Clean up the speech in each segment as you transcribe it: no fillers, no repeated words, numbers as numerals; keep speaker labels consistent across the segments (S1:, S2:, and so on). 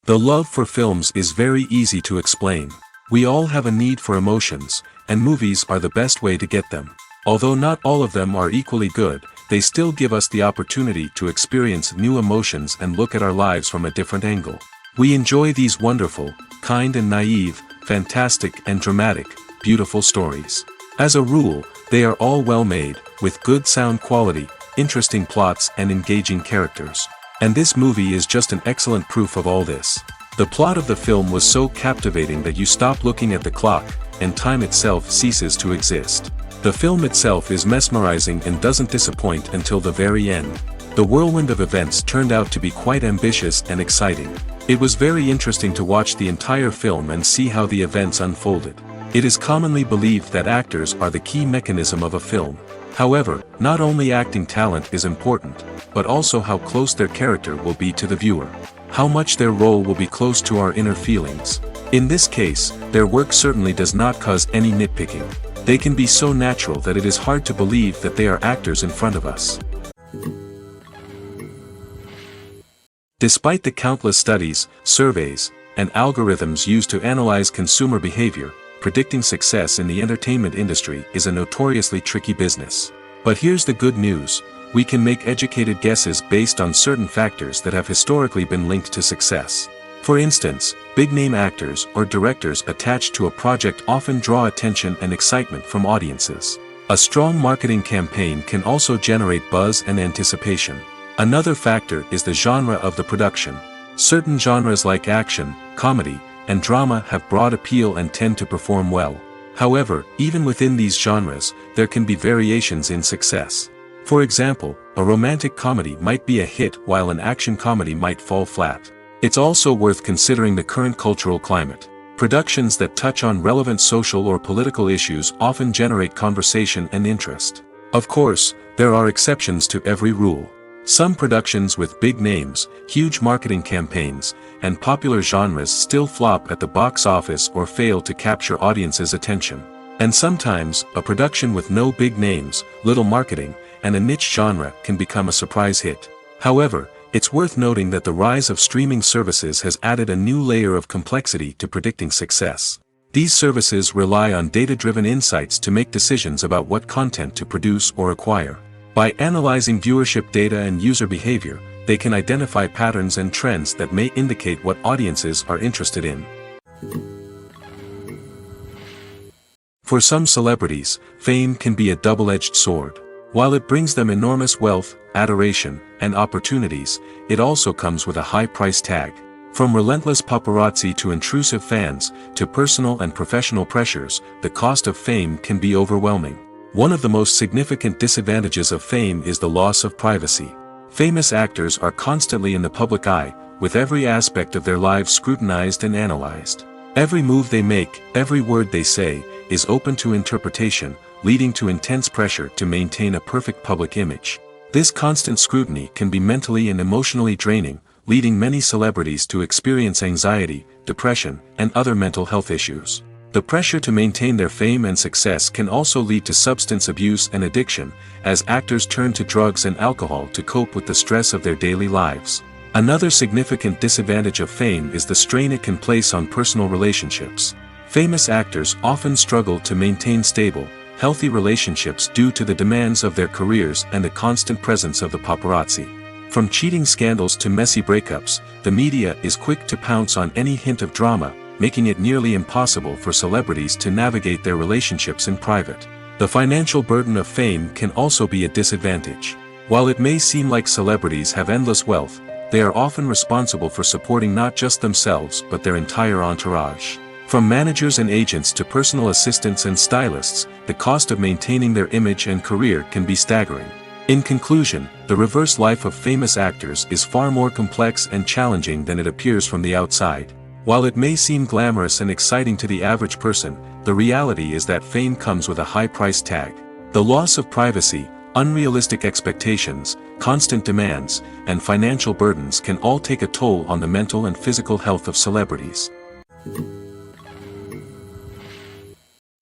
S1: The love for films is very easy to explain. We all have a need for emotions, and movies are the best way to get them. Although not all of them are equally good, they still give us the opportunity to experience new emotions and look at our lives from a different angle. We enjoy these wonderful, kind and naive, fantastic and dramatic, beautiful stories. As a rule, they are all well made, with good sound quality, interesting plots and engaging characters. And this movie is just an excellent proof of all this. The plot of the film was so captivating that you stop looking at the clock, and time itself ceases to exist. The film itself is mesmerizing and doesn't disappoint until the very end. The whirlwind of events turned out to be quite ambitious and exciting. It was very interesting to watch the entire film and see how the events unfolded. It is commonly believed that actors are the key mechanism of a film. However, not only acting talent is important, but also how close their character will be to the viewer. How much their role will be close to our inner feelings. In this case, their work certainly does not cause any nitpicking. They can be so natural that it is hard to believe that they are actors in front of us. Despite the countless studies, surveys, and algorithms used to analyze consumer behavior, predicting success in the entertainment industry is a notoriously tricky business. But here's the good news: we can make educated guesses based on certain factors that have historically been linked to success. For instance, big-name actors or directors attached to a project often draw attention and excitement from audiences. A strong marketing campaign can also generate buzz and anticipation. Another factor is the genre of the production. Certain genres like action, comedy, and drama have broad appeal and tend to perform well. However, even within these genres, there can be variations in success. For example, a romantic comedy might be a hit while an action comedy might fall flat. It's also worth considering the current cultural climate. Productions that touch on relevant social or political issues often generate conversation and interest. Of course, there are exceptions to every rule. Some productions with big names, huge marketing campaigns, and popular genres still flop at the box office or fail to capture audiences' attention. And sometimes, a production with no big names, little marketing, and a niche genre can become a surprise hit. However, it's worth noting that the rise of streaming services has added a new layer of complexity to predicting success. These services rely on data-driven insights to make decisions about what content to produce or acquire. By analyzing viewership data and user behavior, they can identify patterns and trends that may indicate what audiences are interested in. For some celebrities, fame can be a double-edged sword. While it brings them enormous wealth, adoration, and opportunities, it also comes with a high price tag. From relentless paparazzi to intrusive fans, to personal and professional pressures, the cost of fame can be overwhelming. One of the most significant disadvantages of fame is the loss of privacy. Famous actors are constantly in the public eye, with every aspect of their lives scrutinized and analyzed. Every move they make, every word they say, is open to interpretation, leading to intense pressure to maintain a perfect public image. This constant scrutiny can be mentally and emotionally draining, leading many celebrities to experience anxiety, depression, and other mental health issues. The pressure to maintain their fame and success can also lead to substance abuse and addiction, as actors turn to drugs and alcohol to cope with the stress of their daily lives. Another significant disadvantage of fame is the strain it can place on personal relationships. Famous actors often struggle to maintain stable, healthy relationships due to the demands of their careers and the constant presence of the paparazzi. From cheating scandals to messy breakups, the media is quick to pounce on any hint of drama, making it nearly impossible for celebrities to navigate their relationships in private. The financial burden of fame can also be a disadvantage. While it may seem like celebrities have endless wealth, they are often responsible for supporting not just themselves but their entire entourage. From managers and agents to personal assistants and stylists, the cost of maintaining their image and career can be staggering. In conclusion, the reverse life of famous actors is far more complex and challenging than it appears from the outside. While it may seem glamorous and exciting to the average person, the reality is that fame comes with a high price tag. The loss of privacy, unrealistic expectations, constant demands, and financial burdens can all take a toll on the mental and physical health of celebrities.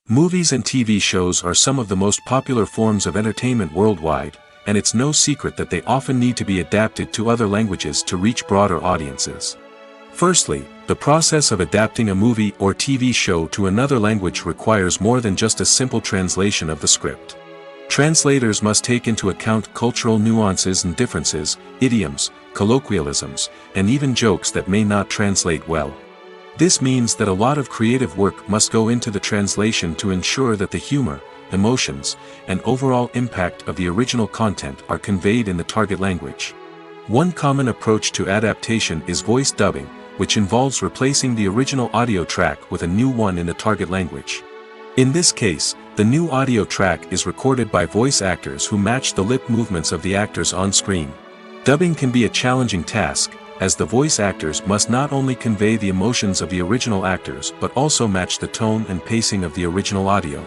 S1: Movies and TV shows are some of the most popular forms of entertainment worldwide, and it's no secret that they often need to be adapted to other languages to reach broader audiences. Firstly, the process of adapting a movie or TV show to another language requires more than just a simple translation of the script. Translators must take into account cultural nuances and differences, idioms, colloquialisms, and even jokes that may not translate well. This means that a lot of creative work must go into the translation to ensure that the humor, emotions, and overall impact of the original content are conveyed in the target language. One common approach to adaptation is voice dubbing, which involves replacing the original audio track with a new one in the target language. In this case, the new audio track is recorded by voice actors who match the lip movements of the actors on screen. Dubbing can be a challenging task, as the voice actors must not only convey the emotions of the original actors but also match the tone and pacing of the original audio.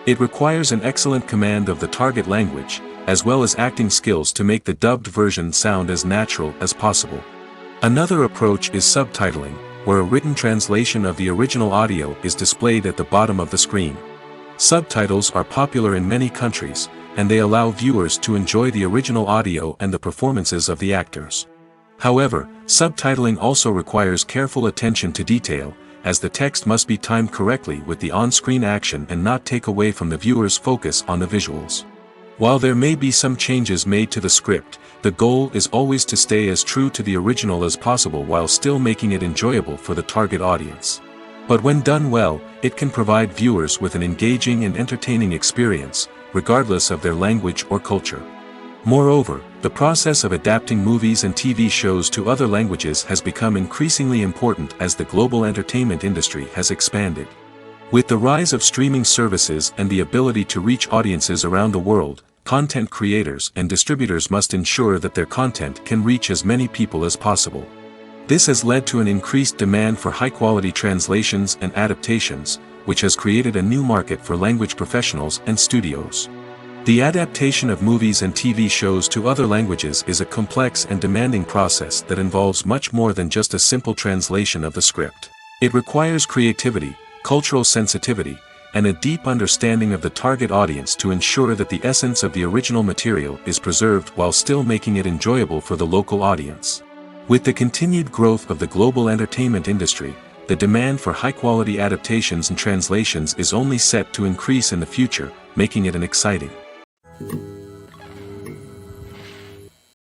S1: It requires an excellent command of the target language, as well as acting skills to make the dubbed version sound as natural as possible. Another approach is subtitling, where a written translation of the original audio is displayed at the bottom of the screen. Subtitles are popular in many countries, and they allow viewers to enjoy the original audio and the performances of the actors. However, subtitling also requires careful attention to detail, as the text must be timed correctly with the on-screen action and not take away from the viewer's focus on the visuals. While there may be some changes made to the script, the goal is always to stay as true to the original as possible while still making it enjoyable for the target audience. But when done well, it can provide viewers with an engaging and entertaining experience, regardless of their language or culture. Moreover, the process of adapting movies and TV shows to other languages has become increasingly important as the global entertainment industry has expanded. With the rise of streaming services and the ability to reach audiences around the world, content creators and distributors must ensure that their content can reach as many people as possible. This has led to an increased demand for high-quality translations and adaptations, which has created a new market for language professionals and studios. The adaptation of movies and TV shows to other languages is a complex and demanding process that involves much more than just a simple translation of the script. It requires creativity, cultural sensitivity, and a deep understanding of the target audience to ensure that the essence of the original material is preserved while still making it enjoyable for the local audience. With the continued growth of the global entertainment industry, the demand for high-quality adaptations and translations is only set to increase in the future, making it exciting.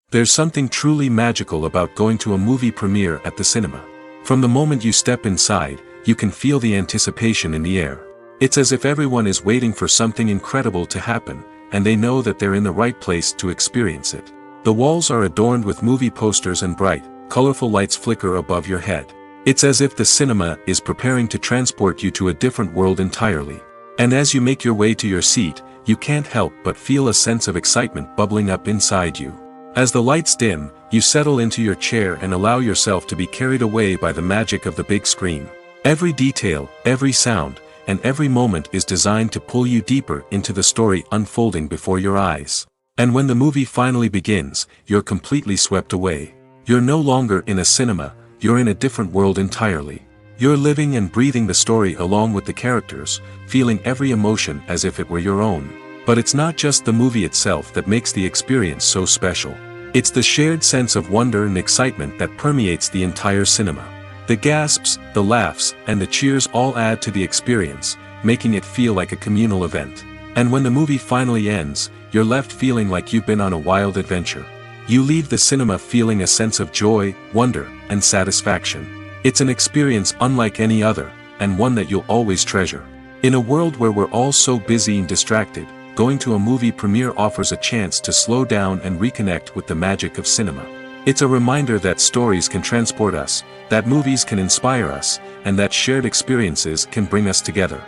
S1: There's something truly magical about going to a movie premiere at the cinema. From the moment you step inside, you can feel the anticipation in the air. It's as if everyone is waiting for something incredible to happen, and they know that they're in the right place to experience it. The walls are adorned with movie posters and bright, colorful lights flicker above your head. It's as if the cinema is preparing to transport you to a different world entirely. And as you make your way to your seat, you can't help but feel a sense of excitement bubbling up inside you. As the lights dim, you settle into your chair and allow yourself to be carried away by the magic of the big screen. Every detail, every sound, and every moment is designed to pull you deeper into the story unfolding before your eyes. And when the movie finally begins, you're completely swept away. You're no longer in a cinema, you're in a different world entirely. You're living and breathing the story along with the characters, feeling every emotion as if it were your own. But it's not just the movie itself that makes the experience so special. It's the shared sense of wonder and excitement that permeates the entire cinema. The gasps, the laughs, and the cheers all add to the experience, making it feel like a communal event. And when the movie finally ends, you're left feeling like you've been on a wild adventure. You leave the cinema feeling a sense of joy, wonder, and satisfaction. It's an experience unlike any other, and one that you'll always treasure. In a world where we're all so busy and distracted, going to a movie premiere offers a chance to slow down and reconnect with the magic of cinema. It's a reminder that stories can transport us, that movies can inspire us, and that shared experiences can bring us together.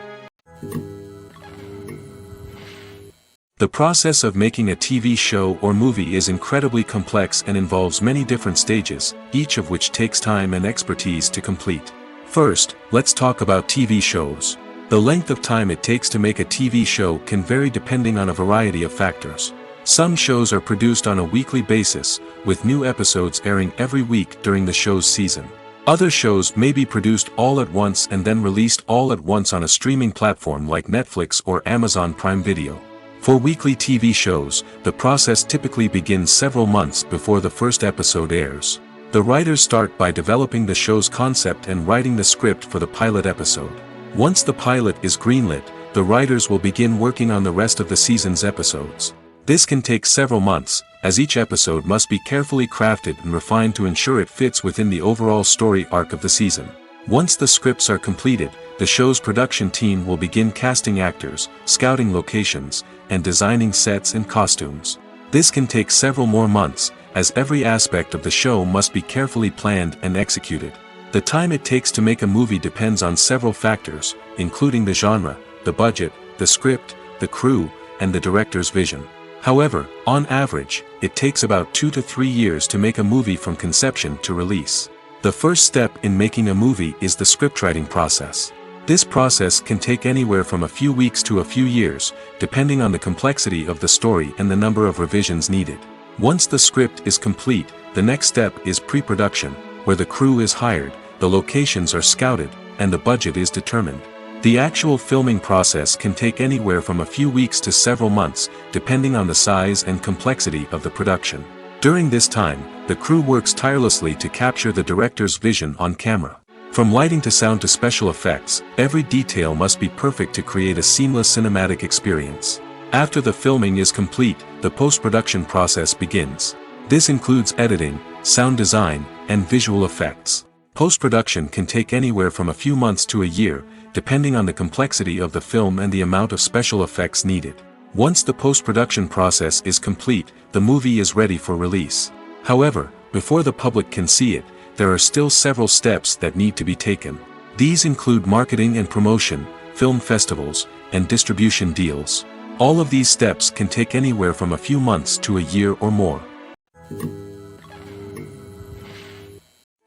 S1: The process of making a TV show or movie is incredibly complex and involves many different stages, each of which takes time and expertise to complete. First, let's talk about TV shows. The length of time it takes to make a TV show can vary depending on a variety of factors. Some shows are produced on a weekly basis, with new episodes airing every week during the show's season. Other shows may be produced all at once and then released all at once on a streaming platform like Netflix or Amazon Prime Video. For weekly TV shows, the process typically begins several months before the first episode airs. The writers start by developing the show's concept and writing the script for the pilot episode. Once the pilot is greenlit, the writers will begin working on the rest of the season's episodes. This can take several months, as each episode must be carefully crafted and refined to ensure it fits within the overall story arc of the season. Once the scripts are completed, the show's production team will begin casting actors, scouting locations, and designing sets and costumes. This can take several more months, as every aspect of the show must be carefully planned and executed. The time it takes to make a movie depends on several factors, including the genre, the budget, the script, the crew, and the director's vision. However, on average, it takes about 2 to 3 years to make a movie from conception to release. The first step in making a movie is the scriptwriting process. This process can take anywhere from a few weeks to a few years, depending on the complexity of the story and the number of revisions needed. Once the script is complete, the next step is pre-production, where the crew is hired, the locations are scouted, and the budget is determined. The actual filming process can take anywhere from a few weeks to several months, depending on the size and complexity of the production. During this time, the crew works tirelessly to capture the director's vision on camera. From lighting to sound to special effects, every detail must be perfect to create a seamless cinematic experience. After the filming is complete, the post-production process begins. This includes editing, sound design, and visual effects. Post-production can take anywhere from a few months to a year, depending on the complexity of the film and the amount of special effects needed. Once the post-production process is complete, the movie is ready for release. However, before the public can see it, there are still several steps that need to be taken. These include marketing and promotion, film festivals, and distribution deals. All of these steps can take anywhere from a few months to a year or more.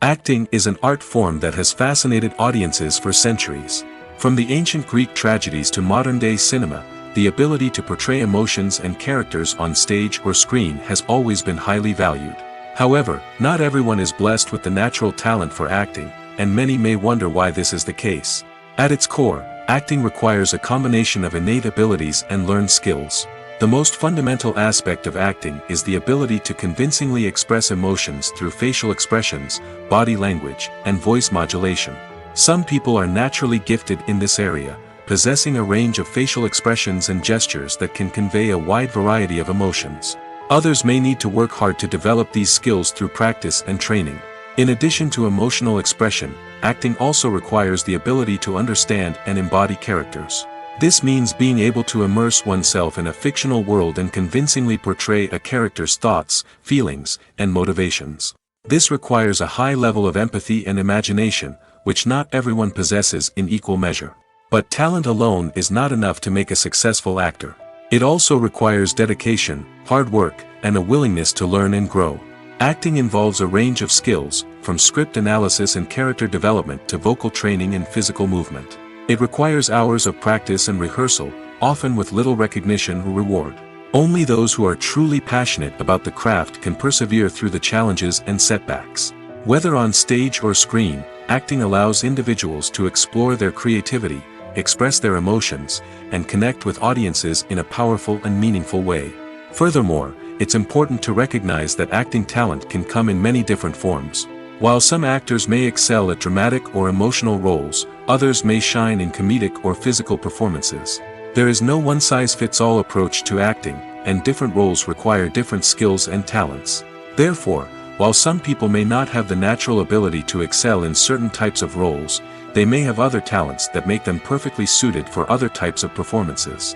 S1: Acting is an art form that has fascinated audiences for centuries. From the ancient Greek tragedies to modern-day cinema, the ability to portray emotions and characters on stage or screen has always been highly valued. However, not everyone is blessed with the natural talent for acting, and many may wonder why this is the case. At its core, acting requires a combination of innate abilities and learned skills. The most fundamental aspect of acting is the ability to convincingly express emotions through facial expressions, body language, and voice modulation. Some people are naturally gifted in this area, possessing a range of facial expressions and gestures that can convey a wide variety of emotions. Others may need to work hard to develop these skills through practice and training. In addition to emotional expression, acting also requires the ability to understand and embody characters. This means being able to immerse oneself in a fictional world and convincingly portray a character's thoughts, feelings, and motivations. This requires a high level of empathy and imagination, which not everyone possesses in equal measure. But talent alone is not enough to make a successful actor. It also requires dedication, hard work, and a willingness to learn and grow. Acting involves a range of skills, from script analysis and character development to vocal training and physical movement. It requires hours of practice and rehearsal, often with little recognition or reward. Only those who are truly passionate about the craft can persevere through the challenges and setbacks. Whether on stage or screen, acting allows individuals to explore their creativity, express their emotions, and connect with audiences in a powerful and meaningful way. Furthermore, it's important to recognize that acting talent can come in many different forms. While some actors may excel at dramatic or emotional roles, others may shine in comedic or physical performances. There is no one-size-fits-all approach to acting, and different roles require different skills and talents. Therefore, while some people may not have the natural ability to excel in certain types of roles, they may have other talents that make them perfectly suited for other types of performances.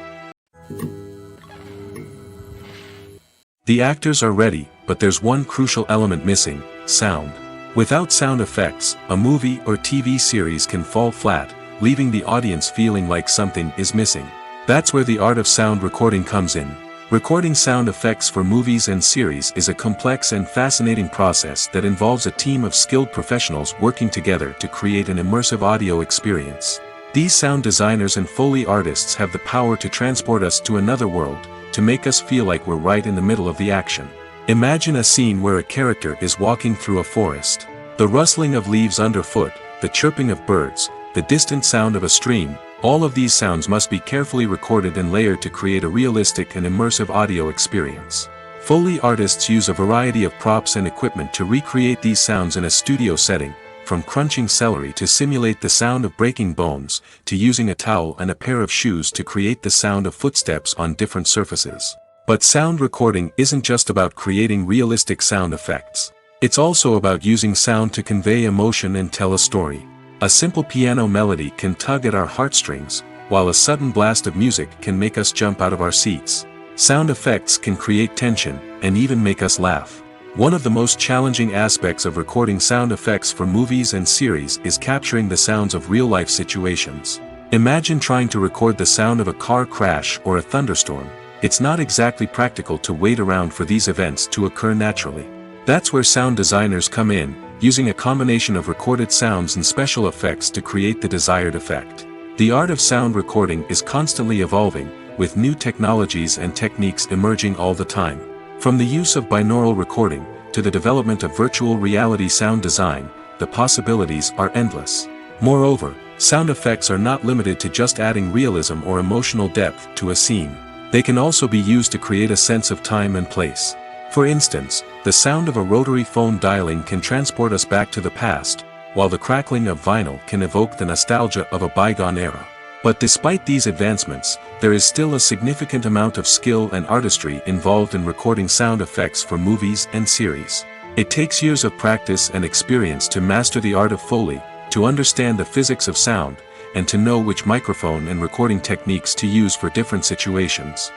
S1: The actors are ready, but there's one crucial element missing: sound. Without sound effects, a movie or TV series can fall flat, leaving the audience feeling like something is missing. That's where the art of sound recording comes in. Recording sound effects for movies and series is a complex and fascinating process that involves a team of skilled professionals working together to create an immersive audio experience. These sound designers and Foley artists have the power to transport us to another world, to make us feel like we're right in the middle of the action. Imagine a scene where a character is walking through a forest. The rustling of leaves underfoot, the chirping of birds, the distant sound of a stream, all of these sounds must be carefully recorded and layered to create a realistic and immersive audio experience. Foley artists use a variety of props and equipment to recreate these sounds in a studio setting, from crunching celery to simulate the sound of breaking bones, to using a towel and a pair of shoes to create the sound of footsteps on different surfaces. But sound recording isn't just about creating realistic sound effects. It's also about using sound to convey emotion and tell a story. A simple piano melody can tug at our heartstrings, while a sudden blast of music can make us jump out of our seats. Sound effects can create tension, and even make us laugh. One of the most challenging aspects of recording sound effects for movies and series is capturing the sounds of real-life situations. Imagine trying to record the sound of a car crash or a thunderstorm. It's not exactly practical to wait around for these events to occur naturally. That's where sound designers come in, using a combination of recorded sounds and special effects to create the desired effect. The art of sound recording is constantly evolving, with new technologies and techniques emerging all the time. From the use of binaural recording, to the development of virtual reality sound design, the possibilities are endless. Moreover, sound effects are not limited to just adding realism or emotional depth to a scene. They can also be used to create a sense of time and place. For instance, the sound of a rotary phone dialing can transport us back to the past, while the crackling of vinyl can evoke the nostalgia of a bygone era. But despite these advancements, there is still a significant amount of skill and artistry involved in recording sound effects for movies and series. It takes years of practice and experience to master the art of Foley, to understand the physics of sound, and to know which microphone and recording techniques to use for different situations.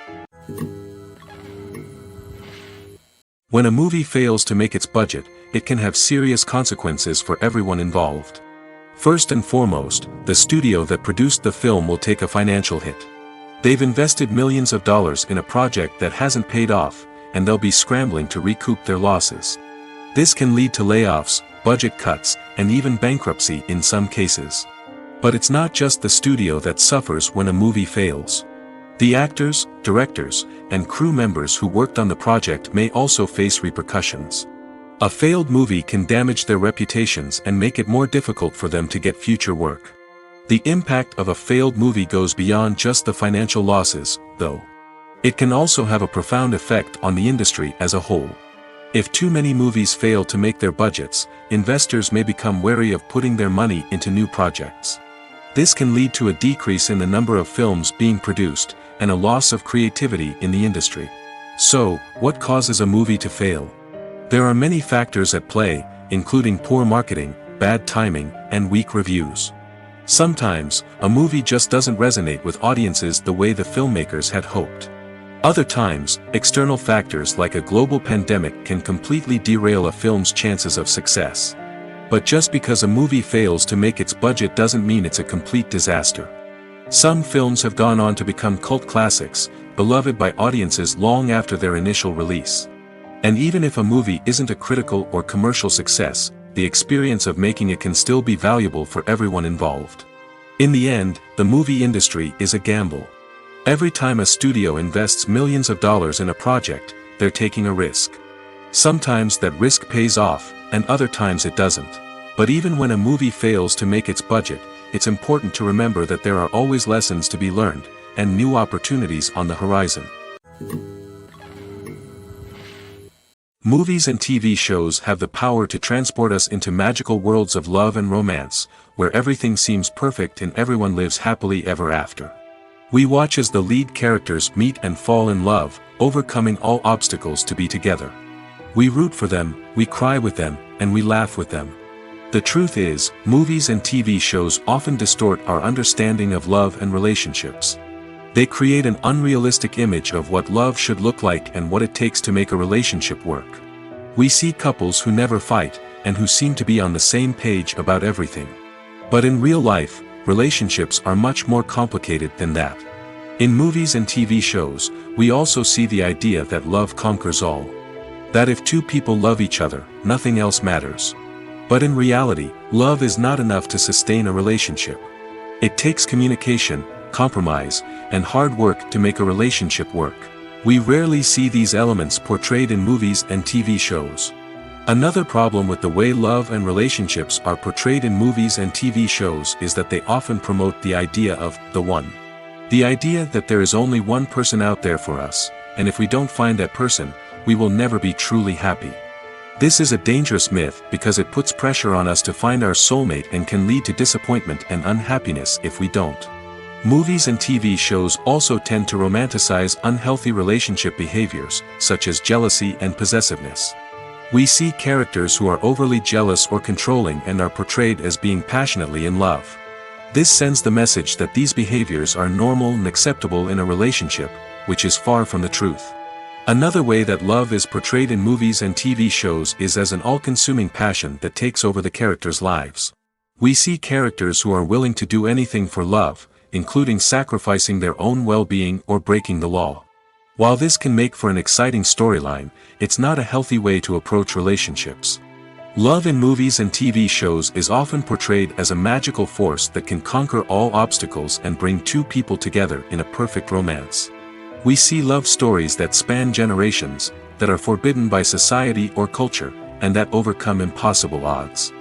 S1: When a movie fails to make its budget, it can have serious consequences for everyone involved. First and foremost, the studio that produced the film will take a financial hit. They've invested millions of dollars in a project that hasn't paid off, and they'll be scrambling to recoup their losses. This can lead to layoffs, budget cuts, and even bankruptcy in some cases. But it's not just the studio that suffers when a movie fails. The actors, directors, and crew members who worked on the project may also face repercussions. A failed movie can damage their reputations and make it more difficult for them to get future work. The impact of a failed movie goes beyond just the financial losses, though. It can also have a profound effect on the industry as a whole. If too many movies fail to make their budgets, investors may become wary of putting their money into new projects. This can lead to a decrease in the number of films being produced, and a loss of creativity in the industry. So, what causes a movie to fail? There are many factors at play, including poor marketing, bad timing, and weak reviews. Sometimes, a movie just doesn't resonate with audiences the way the filmmakers had hoped. Other times, external factors like a global pandemic can completely derail a film's chances of success. But just because a movie fails to make its budget doesn't mean it's a complete disaster. Some films have gone on to become cult classics, beloved by audiences long after their initial release. And even if a movie isn't a critical or commercial success, the experience of making it can still be valuable for everyone involved. In the end, the movie industry is a gamble. Every time a studio invests millions of dollars in a project, they're taking a risk. Sometimes that risk pays off, and other times it doesn't. But even when a movie fails to make its budget, it's important to remember that there are always lessons to be learned, and new opportunities on the horizon. Movies and TV shows have the power to transport us into magical worlds of love and romance, where everything seems perfect and everyone lives happily ever after. We watch as the lead characters meet and fall in love, overcoming all obstacles to be together. We root for them, we cry with them, and we laugh with them. The truth is, movies and TV shows often distort our understanding of love and relationships. They create an unrealistic image of what love should look like and what it takes to make a relationship work. We see couples who never fight, and who seem to be on the same page about everything. But in real life, relationships are much more complicated than that. In movies and TV shows, we also see the idea that love conquers all. That if two people love each other, nothing else matters. But in reality, love is not enough to sustain a relationship. It takes communication, compromise, and hard work to make a relationship work. We rarely see these elements portrayed in movies and TV shows. Another problem with the way love and relationships are portrayed in movies and TV shows is that they often promote the idea of the one. The idea that there is only one person out there for us, and if we don't find that person, we will never be truly happy. This is a dangerous myth because it puts pressure on us to find our soulmate and can lead to disappointment and unhappiness if we don't. Movies and TV shows also tend to romanticize unhealthy relationship behaviors, such as jealousy and possessiveness. We see characters who are overly jealous or controlling and are portrayed as being passionately in love. This sends the message that these behaviors are normal and acceptable in a relationship, which is far from the truth. Another way that love is portrayed in movies and TV shows is as an all-consuming passion that takes over the characters' lives. We see characters who are willing to do anything for love, including sacrificing their own well-being or breaking the law. While this can make for an exciting storyline, it's not a healthy way to approach relationships. Love in movies and TV shows is often portrayed as a magical force that can conquer all obstacles and bring two people together in a perfect romance. We see love stories that span generations, that are forbidden by society or culture, and that overcome impossible odds.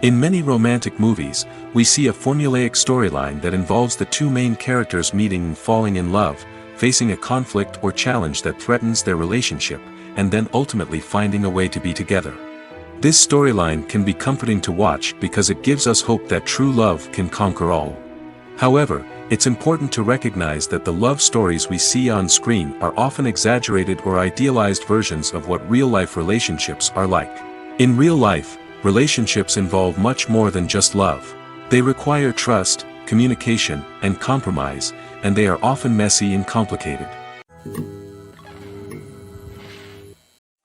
S1: In many romantic movies, we see a formulaic storyline that involves the two main characters meeting and falling in love, facing a conflict or challenge that threatens their relationship, and then ultimately finding a way to be together. This storyline can be comforting to watch because it gives us hope that true love can conquer all. However, it's important to recognize that the love stories we see on screen are often exaggerated or idealized versions of what real-life relationships are like. In real life, relationships involve much more than just love. They require trust, communication, and compromise, and they are often messy and complicated.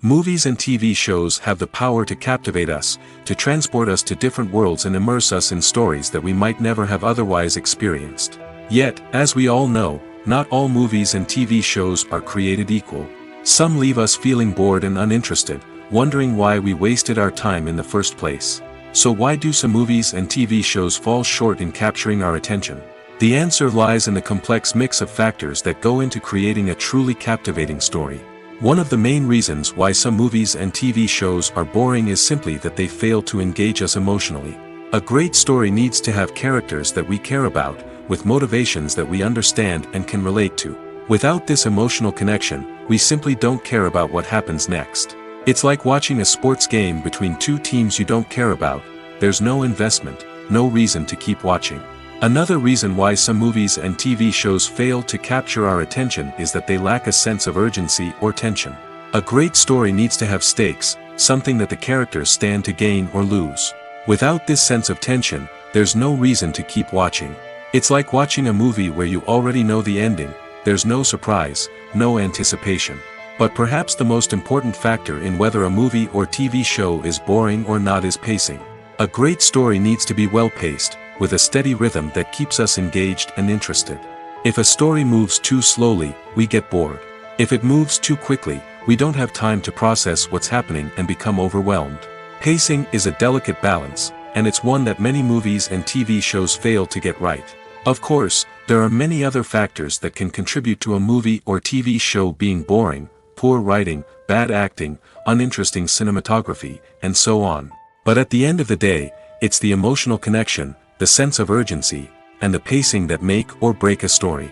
S1: Movies and TV shows have the power to captivate us, to transport us to different worlds and immerse us in stories that we might never have otherwise experienced. Yet, as we all know, not all movies and TV shows are created equal. Some leave us feeling bored and uninterested, wondering why we wasted our time in the first place. So why do some movies and TV shows fall short in capturing our attention? The answer lies in the complex mix of factors that go into creating a truly captivating story. One of the main reasons why some movies and TV shows are boring is simply that they fail to engage us emotionally. A great story needs to have characters that we care about, with motivations that we understand and can relate to. Without this emotional connection, we simply don't care about what happens next. It's like watching a sports game between two teams you don't care about. There's no investment, no reason to keep watching. Another reason why some movies and TV shows fail to capture our attention is that they lack a sense of urgency or tension. A great story needs to have stakes, something that the characters stand to gain or lose. Without this sense of tension, there's no reason to keep watching. It's like watching a movie where you already know the ending. There's no surprise, no anticipation. But perhaps the most important factor in whether a movie or TV show is boring or not is pacing. A great story needs to be well-paced, with a steady rhythm that keeps us engaged and interested. If a story moves too slowly, we get bored. If it moves too quickly, we don't have time to process what's happening and become overwhelmed. Pacing is a delicate balance, and it's one that many movies and TV shows fail to get right. Of course, there are many other factors that can contribute to a movie or TV show being boring: poor writing, bad acting, uninteresting cinematography, and so on. But at the end of the day, it's the emotional connection, the sense of urgency, and the pacing that make or break a story.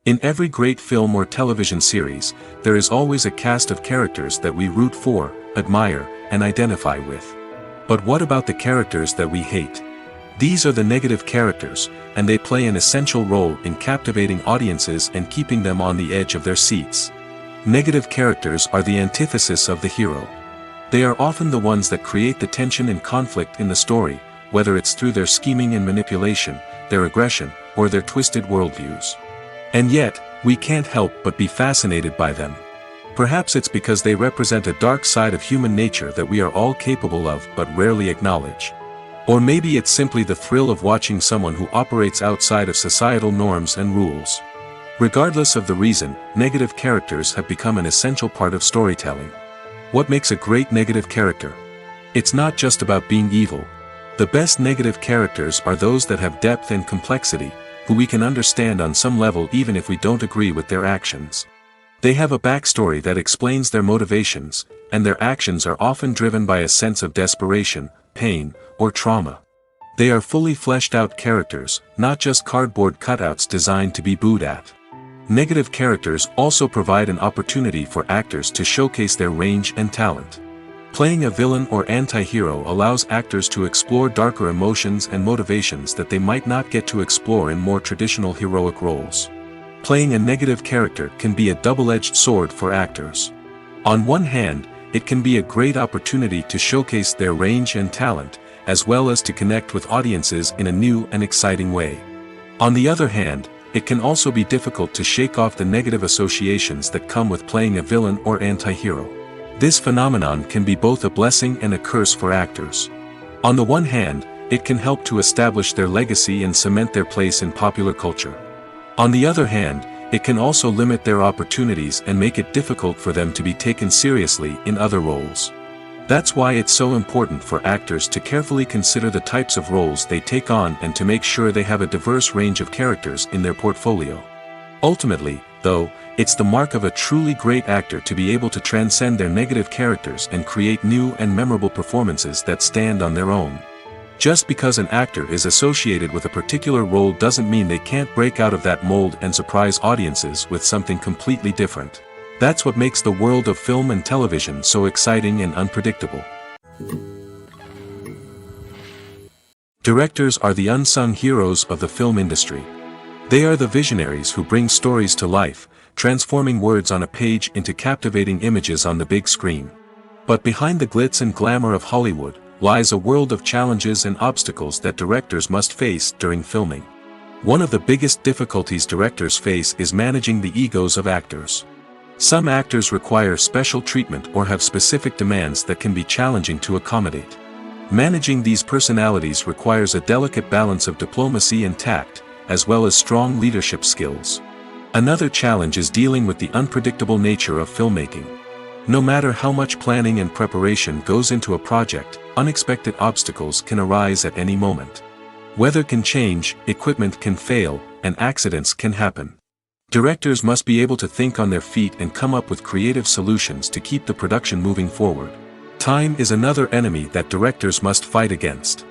S1: In every great film or television series, there is always a cast of characters that we root for, admire, and identify with. But what about the characters that we hate? These are the negative characters, and they play an essential role in captivating audiences and keeping them on the edge of their seats. Negative characters are the antithesis of the hero. They are often the ones that create the tension and conflict in the story, whether it's through their scheming and manipulation, their aggression, or their twisted worldviews. And yet, we can't help but be fascinated by them. Perhaps it's because they represent a dark side of human nature that we are all capable of but rarely acknowledge. Or maybe it's simply the thrill of watching someone who operates outside of societal norms and rules. Regardless of the reason, negative characters have become an essential part of storytelling. What makes a great negative character? It's not just about being evil. The best negative characters are those that have depth and complexity, who we can understand on some level even if we don't agree with their actions. They have a backstory that explains their motivations, and their actions are often driven by a sense of desperation, pain, or trauma. They are fully fleshed out characters, not just cardboard cutouts designed to be booed at. Negative characters also provide an opportunity for actors to showcase their range and talent. Playing a villain or anti-hero allows actors to explore darker emotions and motivations that they might not get to explore in more traditional heroic roles. Playing a negative character can be a double-edged sword for actors. On one hand, it can be a great opportunity to showcase their range and talent, as well as to connect with audiences in a new and exciting way. On the other hand, it can also be difficult to shake off the negative associations that come with playing a villain or anti-hero. This phenomenon can be both a blessing and a curse for actors. On the one hand, it can help to establish their legacy and cement their place in popular culture. On the other hand, it can also limit their opportunities and make it difficult for them to be taken seriously in other roles. That's why it's so important for actors to carefully consider the types of roles they take on and to make sure they have a diverse range of characters in their portfolio. Ultimately, though, it's the mark of a truly great actor to be able to transcend their negative characters and create new and memorable performances that stand on their own. Just because an actor is associated with a particular role doesn't mean they can't break out of that mold and surprise audiences with something completely different. That's what makes the world of film and television so exciting and unpredictable. Directors are the unsung heroes of the film industry. They are the visionaries who bring stories to life, transforming words on a page into captivating images on the big screen. But behind the glitz and glamour of Hollywood lies a world of challenges and obstacles that directors must face during filming. One of the biggest difficulties directors face is managing the egos of actors. Some actors require special treatment or have specific demands that can be challenging to accommodate. Managing these personalities requires a delicate balance of diplomacy and tact, as well as strong leadership skills. Another challenge is dealing with the unpredictable nature of filmmaking. No matter how much planning and preparation goes into a project, unexpected obstacles can arise at any moment. Weather can change, equipment can fail, and accidents can happen. Directors must be able to think on their feet and come up with creative solutions to keep the production moving forward. Time is another enemy that directors must fight against.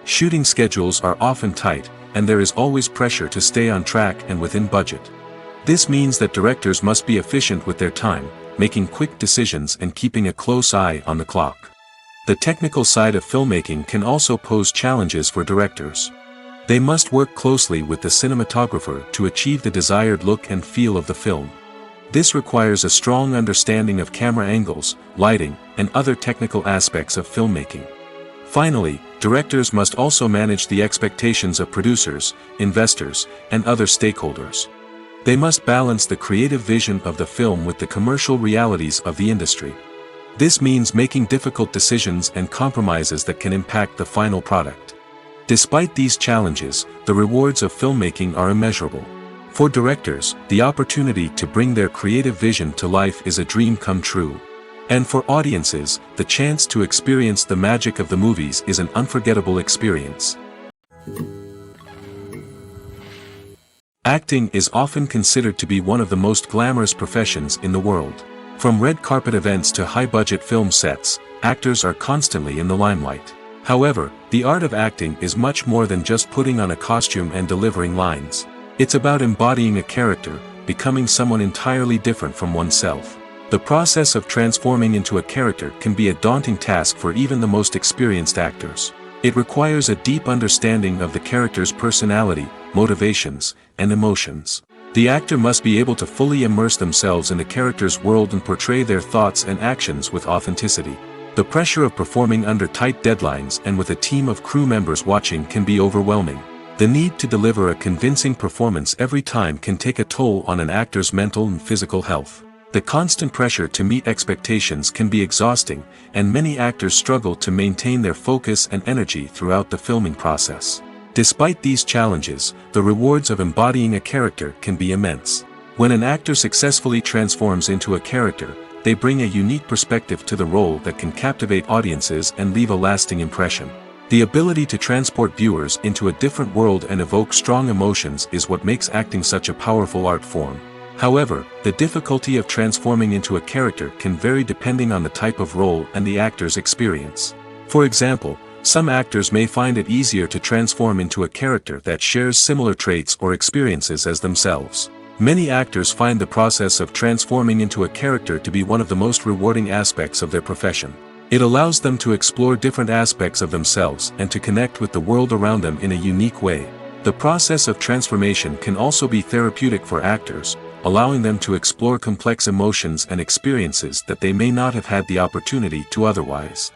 S1: Shooting schedules are often tight, and there is always pressure to stay on track and within budget. This means that directors must be efficient with their time, making quick decisions and keeping a close eye on the clock. The technical side of filmmaking can also pose challenges for directors. They must work closely with the cinematographer to achieve the desired look and feel of the film. This requires a strong understanding of camera angles, lighting, and other technical aspects of filmmaking. Finally, directors must also manage the expectations of producers, investors, and other stakeholders. They must balance the creative vision of the film with the commercial realities of the industry. This means making difficult decisions and compromises that can impact the final product. Despite these challenges, the rewards of filmmaking are immeasurable. For directors, the opportunity to bring their creative vision to life is a dream come true. And for audiences, the chance to experience the magic of the movies is an unforgettable experience. Acting is often considered to be one of the most glamorous professions in the world. From red carpet events to high-budget film sets, actors are constantly in the limelight. However, the art of acting is much more than just putting on a costume and delivering lines. It's about embodying a character, becoming someone entirely different from oneself. The process of transforming into a character can be a daunting task for even the most experienced actors. It requires a deep understanding of the character's personality, motivations, and emotions. The actor must be able to fully immerse themselves in the character's world and portray their thoughts and actions with authenticity. The pressure of performing under tight deadlines and with a team of crew members watching can be overwhelming. The need to deliver a convincing performance every time can take a toll on an actor's mental and physical health. The constant pressure to meet expectations can be exhausting, and many actors struggle to maintain their focus and energy throughout the filming process. Despite these challenges, the rewards of embodying a character can be immense. When an actor successfully transforms into a character, they bring a unique perspective to the role that can captivate audiences and leave a lasting impression. The ability to transport viewers into a different world and evoke strong emotions is what makes acting such a powerful art form. However, the difficulty of transforming into a character can vary depending on the type of role and the actor's experience. For example, some actors may find it easier to transform into a character that shares similar traits or experiences as themselves. Many actors find the process of transforming into a character to be one of the most rewarding aspects of their profession. It allows them to explore different aspects of themselves and to connect with the world around them in a unique way. The process of transformation can also be therapeutic for actors, allowing them to explore complex emotions and experiences that they may not have had the opportunity to otherwise.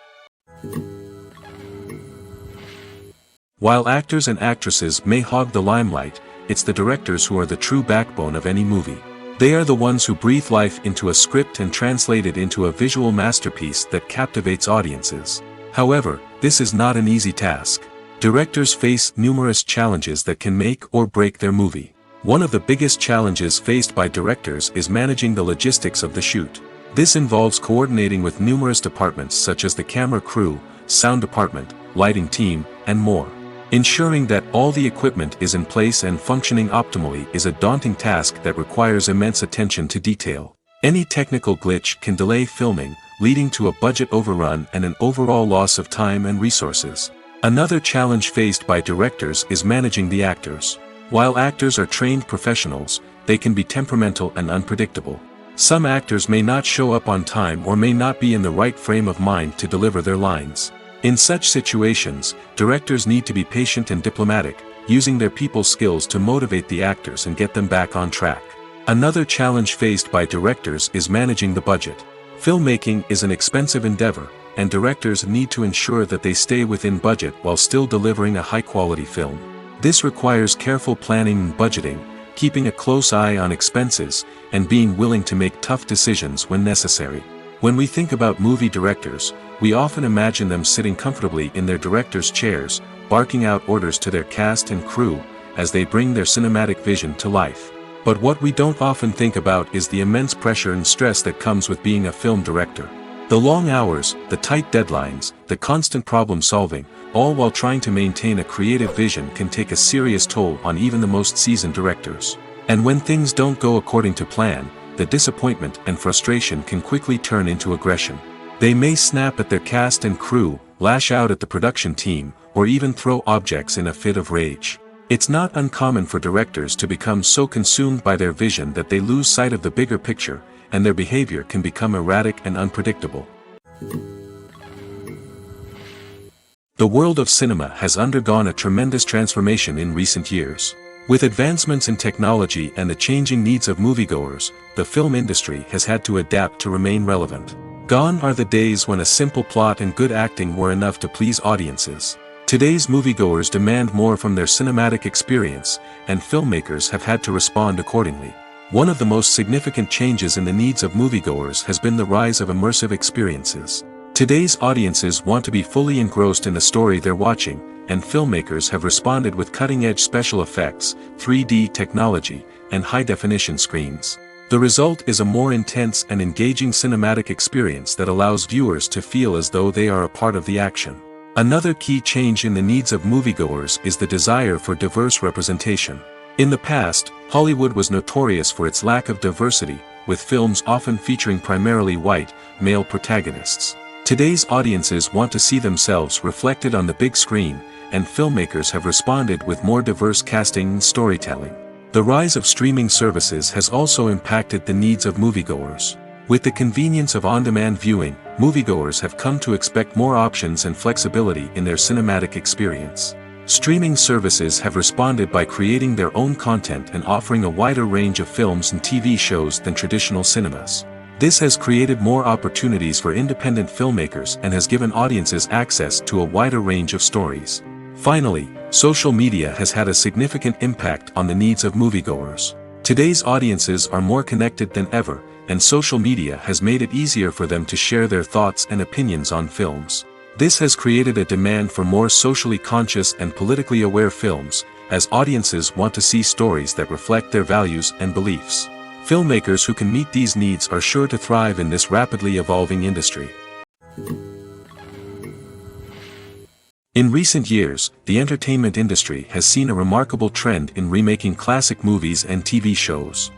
S1: While actors and actresses may hog the limelight, it's the directors who are the true backbone of any movie. They are the ones who breathe life into a script and translate it into a visual masterpiece that captivates audiences. However, this is not an easy task. Directors face numerous challenges that can make or break their movie. One of the biggest challenges faced by directors is managing the logistics of the shoot. This involves coordinating with numerous departments such as the camera crew, sound department, lighting team, and more. Ensuring that all the equipment is in place and functioning optimally is a daunting task that requires immense attention to detail. Any technical glitch can delay filming, leading to a budget overrun and an overall loss of time and resources. Another challenge faced by directors is managing the actors. While actors are trained professionals, they can be temperamental and unpredictable. Some actors may not show up on time or may not be in the right frame of mind to deliver their lines. In such situations, directors need to be patient and diplomatic, using their people skills to motivate the actors and get them back on track. Another challenge faced by directors is managing the budget. Filmmaking is an expensive endeavor, and directors need to ensure that they stay within budget while still delivering a high-quality film. This requires careful planning and budgeting, keeping a close eye on expenses, and being willing to make tough decisions when necessary. When we think about movie directors, we often imagine them sitting comfortably in their director's chairs, barking out orders to their cast and crew, as they bring their cinematic vision to life. But what we don't often think about is the immense pressure and stress that comes with being a film director. The long hours, the tight deadlines, the constant problem solving, all while trying to maintain a creative vision can take a serious toll on even the most seasoned directors. And when things don't go according to plan, the disappointment and frustration can quickly turn into aggression. They may snap at their cast and crew, lash out at the production team, or even throw objects in a fit of rage. It's not uncommon for directors to become so consumed by their vision that they lose sight of the bigger picture, and their behavior can become erratic and unpredictable. The world of cinema has undergone a tremendous transformation in recent years. With advancements in technology and the changing needs of moviegoers, the film industry has had to adapt to remain relevant. Gone are the days when a simple plot and good acting were enough to please audiences. Today's moviegoers demand more from their cinematic experience, and filmmakers have had to respond accordingly. One of the most significant changes in the needs of moviegoers has been the rise of immersive experiences. Today's audiences want to be fully engrossed in the story they're watching, and filmmakers have responded with cutting-edge special effects, 3D technology, and high-definition screens. The result is a more intense and engaging cinematic experience that allows viewers to feel as though they are a part of the action. Another key change in the needs of moviegoers is the desire for diverse representation. In the past, Hollywood was notorious for its lack of diversity, with films often featuring primarily white, male protagonists. Today's audiences want to see themselves reflected on the big screen, and filmmakers have responded with more diverse casting and storytelling. The rise of streaming services has also impacted the needs of moviegoers. With the convenience of on-demand viewing, moviegoers have come to expect more options and flexibility in their cinematic experience. Streaming services have responded by creating their own content and offering a wider range of films and TV shows than traditional cinemas. This has created more opportunities for independent filmmakers and has given audiences access to a wider range of stories. Finally, social media has had a significant impact on the needs of moviegoers. Today's audiences are more connected than ever, and social media has made it easier for them to share their thoughts and opinions on films. This has created a demand for more socially conscious and politically aware films, as audiences want to see stories that reflect their values and beliefs. Filmmakers who can meet these needs are sure to thrive in this rapidly evolving industry. In recent years, the entertainment industry has seen a remarkable trend in remaking classic movies and TV shows.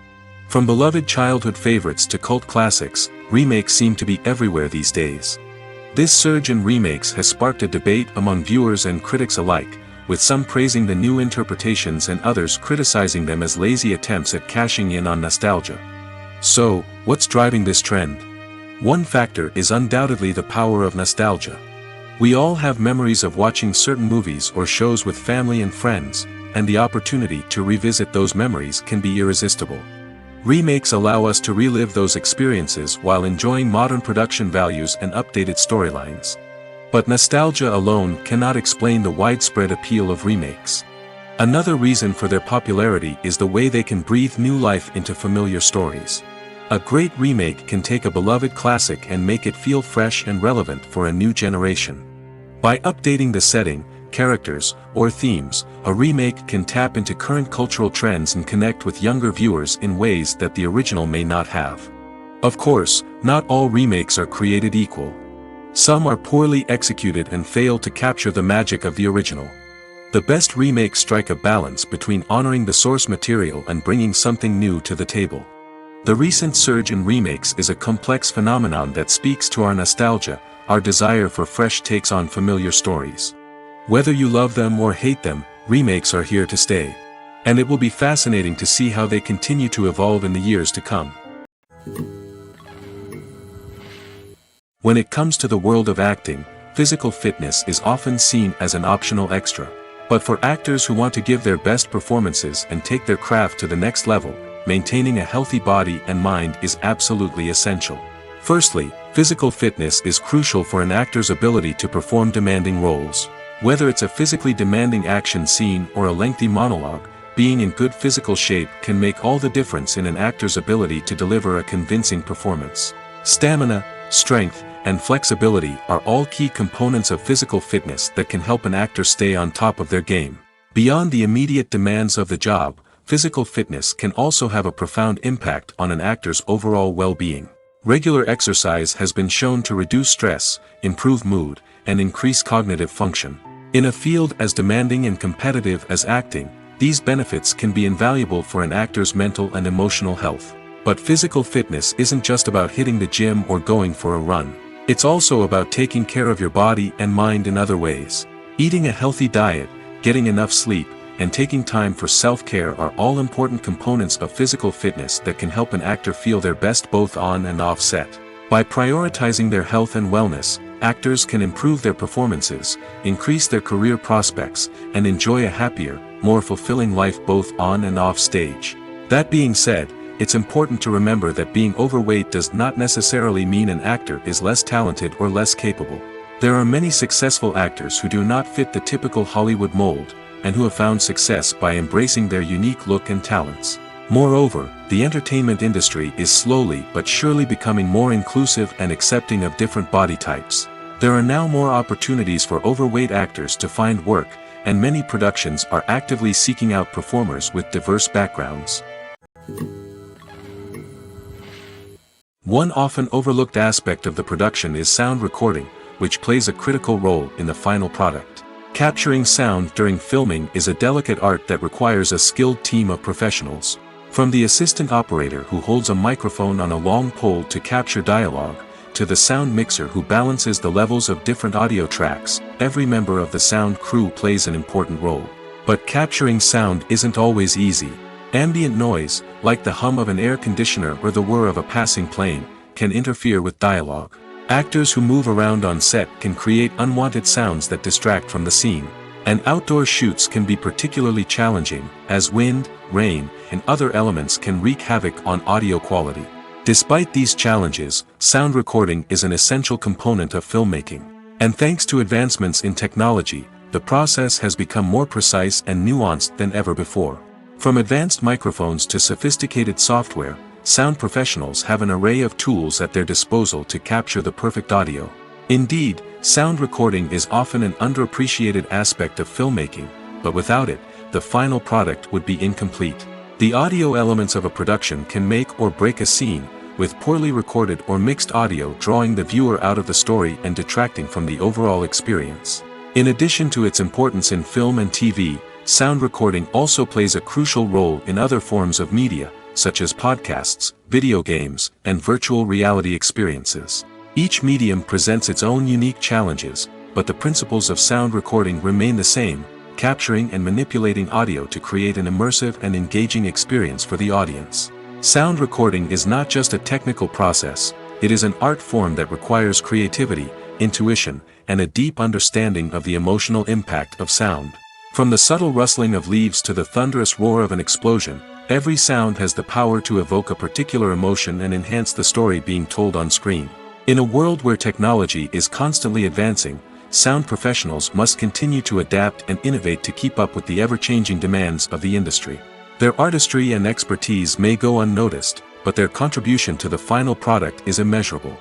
S1: From beloved childhood favorites to cult classics, remakes seem to be everywhere these days. This surge in remakes has sparked a debate among viewers and critics alike, with some praising the new interpretations and others criticizing them as lazy attempts at cashing in on nostalgia. So, what's driving this trend? One factor is undoubtedly the power of nostalgia. We all have memories of watching certain movies or shows with family and friends, and the opportunity to revisit those memories can be irresistible. Remakes allow us to relive those experiences while enjoying modern production values and updated storylines. But nostalgia alone cannot explain the widespread appeal of remakes. Another reason for their popularity is the way they can breathe new life into familiar stories. A great remake can take a beloved classic and make it feel fresh and relevant for a new generation. By updating the setting, characters, or themes, a remake can tap into current cultural trends and connect with younger viewers in ways that the original may not have. Of course, not all remakes are created equal. Some are poorly executed and fail to capture the magic of the original. The best remakes strike a balance between honoring the source material and bringing something new to the table. The recent surge in remakes is a complex phenomenon that speaks to our nostalgia, our desire for fresh takes on familiar stories. Whether you love them or hate them, remakes are here to stay. And it will be fascinating to see how they continue to evolve in the years to come. When it comes to the world of acting, physical fitness is often seen as an optional extra. But for actors who want to give their best performances and take their craft to the next level, maintaining a healthy body and mind is absolutely essential. Firstly, physical fitness is crucial for an actor's ability to perform demanding roles. Whether it's a physically demanding action scene or a lengthy monologue, being in good physical shape can make all the difference in an actor's ability to deliver a convincing performance. Stamina, strength, and flexibility are all key components of physical fitness that can help an actor stay on top of their game. Beyond the immediate demands of the job, physical fitness can also have a profound impact on an actor's overall well-being. Regular exercise has been shown to reduce stress, improve mood, and increase cognitive function. In a field as demanding and competitive as acting, these benefits can be invaluable for an actor's mental and emotional health. But physical fitness isn't just about hitting the gym or going for a run. It's also about taking care of your body and mind in other ways. Eating a healthy diet, getting enough sleep, and taking time for self-care are all important components of physical fitness that can help an actor feel their best both on and off set. By prioritizing their health and wellness, actors can improve their performances, increase their career prospects, and enjoy a happier, more fulfilling life both on and off stage. That being said, it's important to remember that being overweight does not necessarily mean an actor is less talented or less capable. There are many successful actors who do not fit the typical Hollywood mold, and who have found success by embracing their unique look and talents. Moreover, the entertainment industry is slowly but surely becoming more inclusive and accepting of different body types. There are now more opportunities for overweight actors to find work, and many productions are actively seeking out performers with diverse backgrounds. One often overlooked aspect of the production is sound recording, which plays a critical role in the final product. Capturing sound during filming is a delicate art that requires a skilled team of professionals. From the assistant operator who holds a microphone on a long pole to capture dialogue, to the sound mixer who balances the levels of different audio tracks, every member of the sound crew plays an important role. But capturing sound isn't always easy. Ambient noise, like the hum of an air conditioner or the whir of a passing plane, can interfere with dialogue. Actors who move around on set can create unwanted sounds that distract from the scene. And outdoor shoots can be particularly challenging, as wind, rain, and other elements can wreak havoc on audio quality. Despite these challenges, sound recording is an essential component of filmmaking. And thanks to advancements in technology, the process has become more precise and nuanced than ever before. From advanced microphones to sophisticated software, sound professionals have an array of tools at their disposal to capture the perfect audio. Indeed, sound recording is often an underappreciated aspect of filmmaking, but without it, the final product would be incomplete. The audio elements of a production can make or break a scene, with poorly recorded or mixed audio drawing the viewer out of the story and detracting from the overall experience. In addition to its importance in film and TV, sound recording also plays a crucial role in other forms of media, such as podcasts, video games, and virtual reality experiences. Each medium presents its own unique challenges, but the principles of sound recording remain the same: capturing and manipulating audio to create an immersive and engaging experience for the audience. Sound recording is not just a technical process, it is an art form that requires creativity, intuition, and a deep understanding of the emotional impact of sound. From the subtle rustling of leaves to the thunderous roar of an explosion, every sound has the power to evoke a particular emotion and enhance the story being told on screen. In a world where technology is constantly advancing, sound professionals must continue to adapt and innovate to keep up with the ever-changing demands of the industry. Their artistry and expertise may go unnoticed, but their contribution to the final product is immeasurable.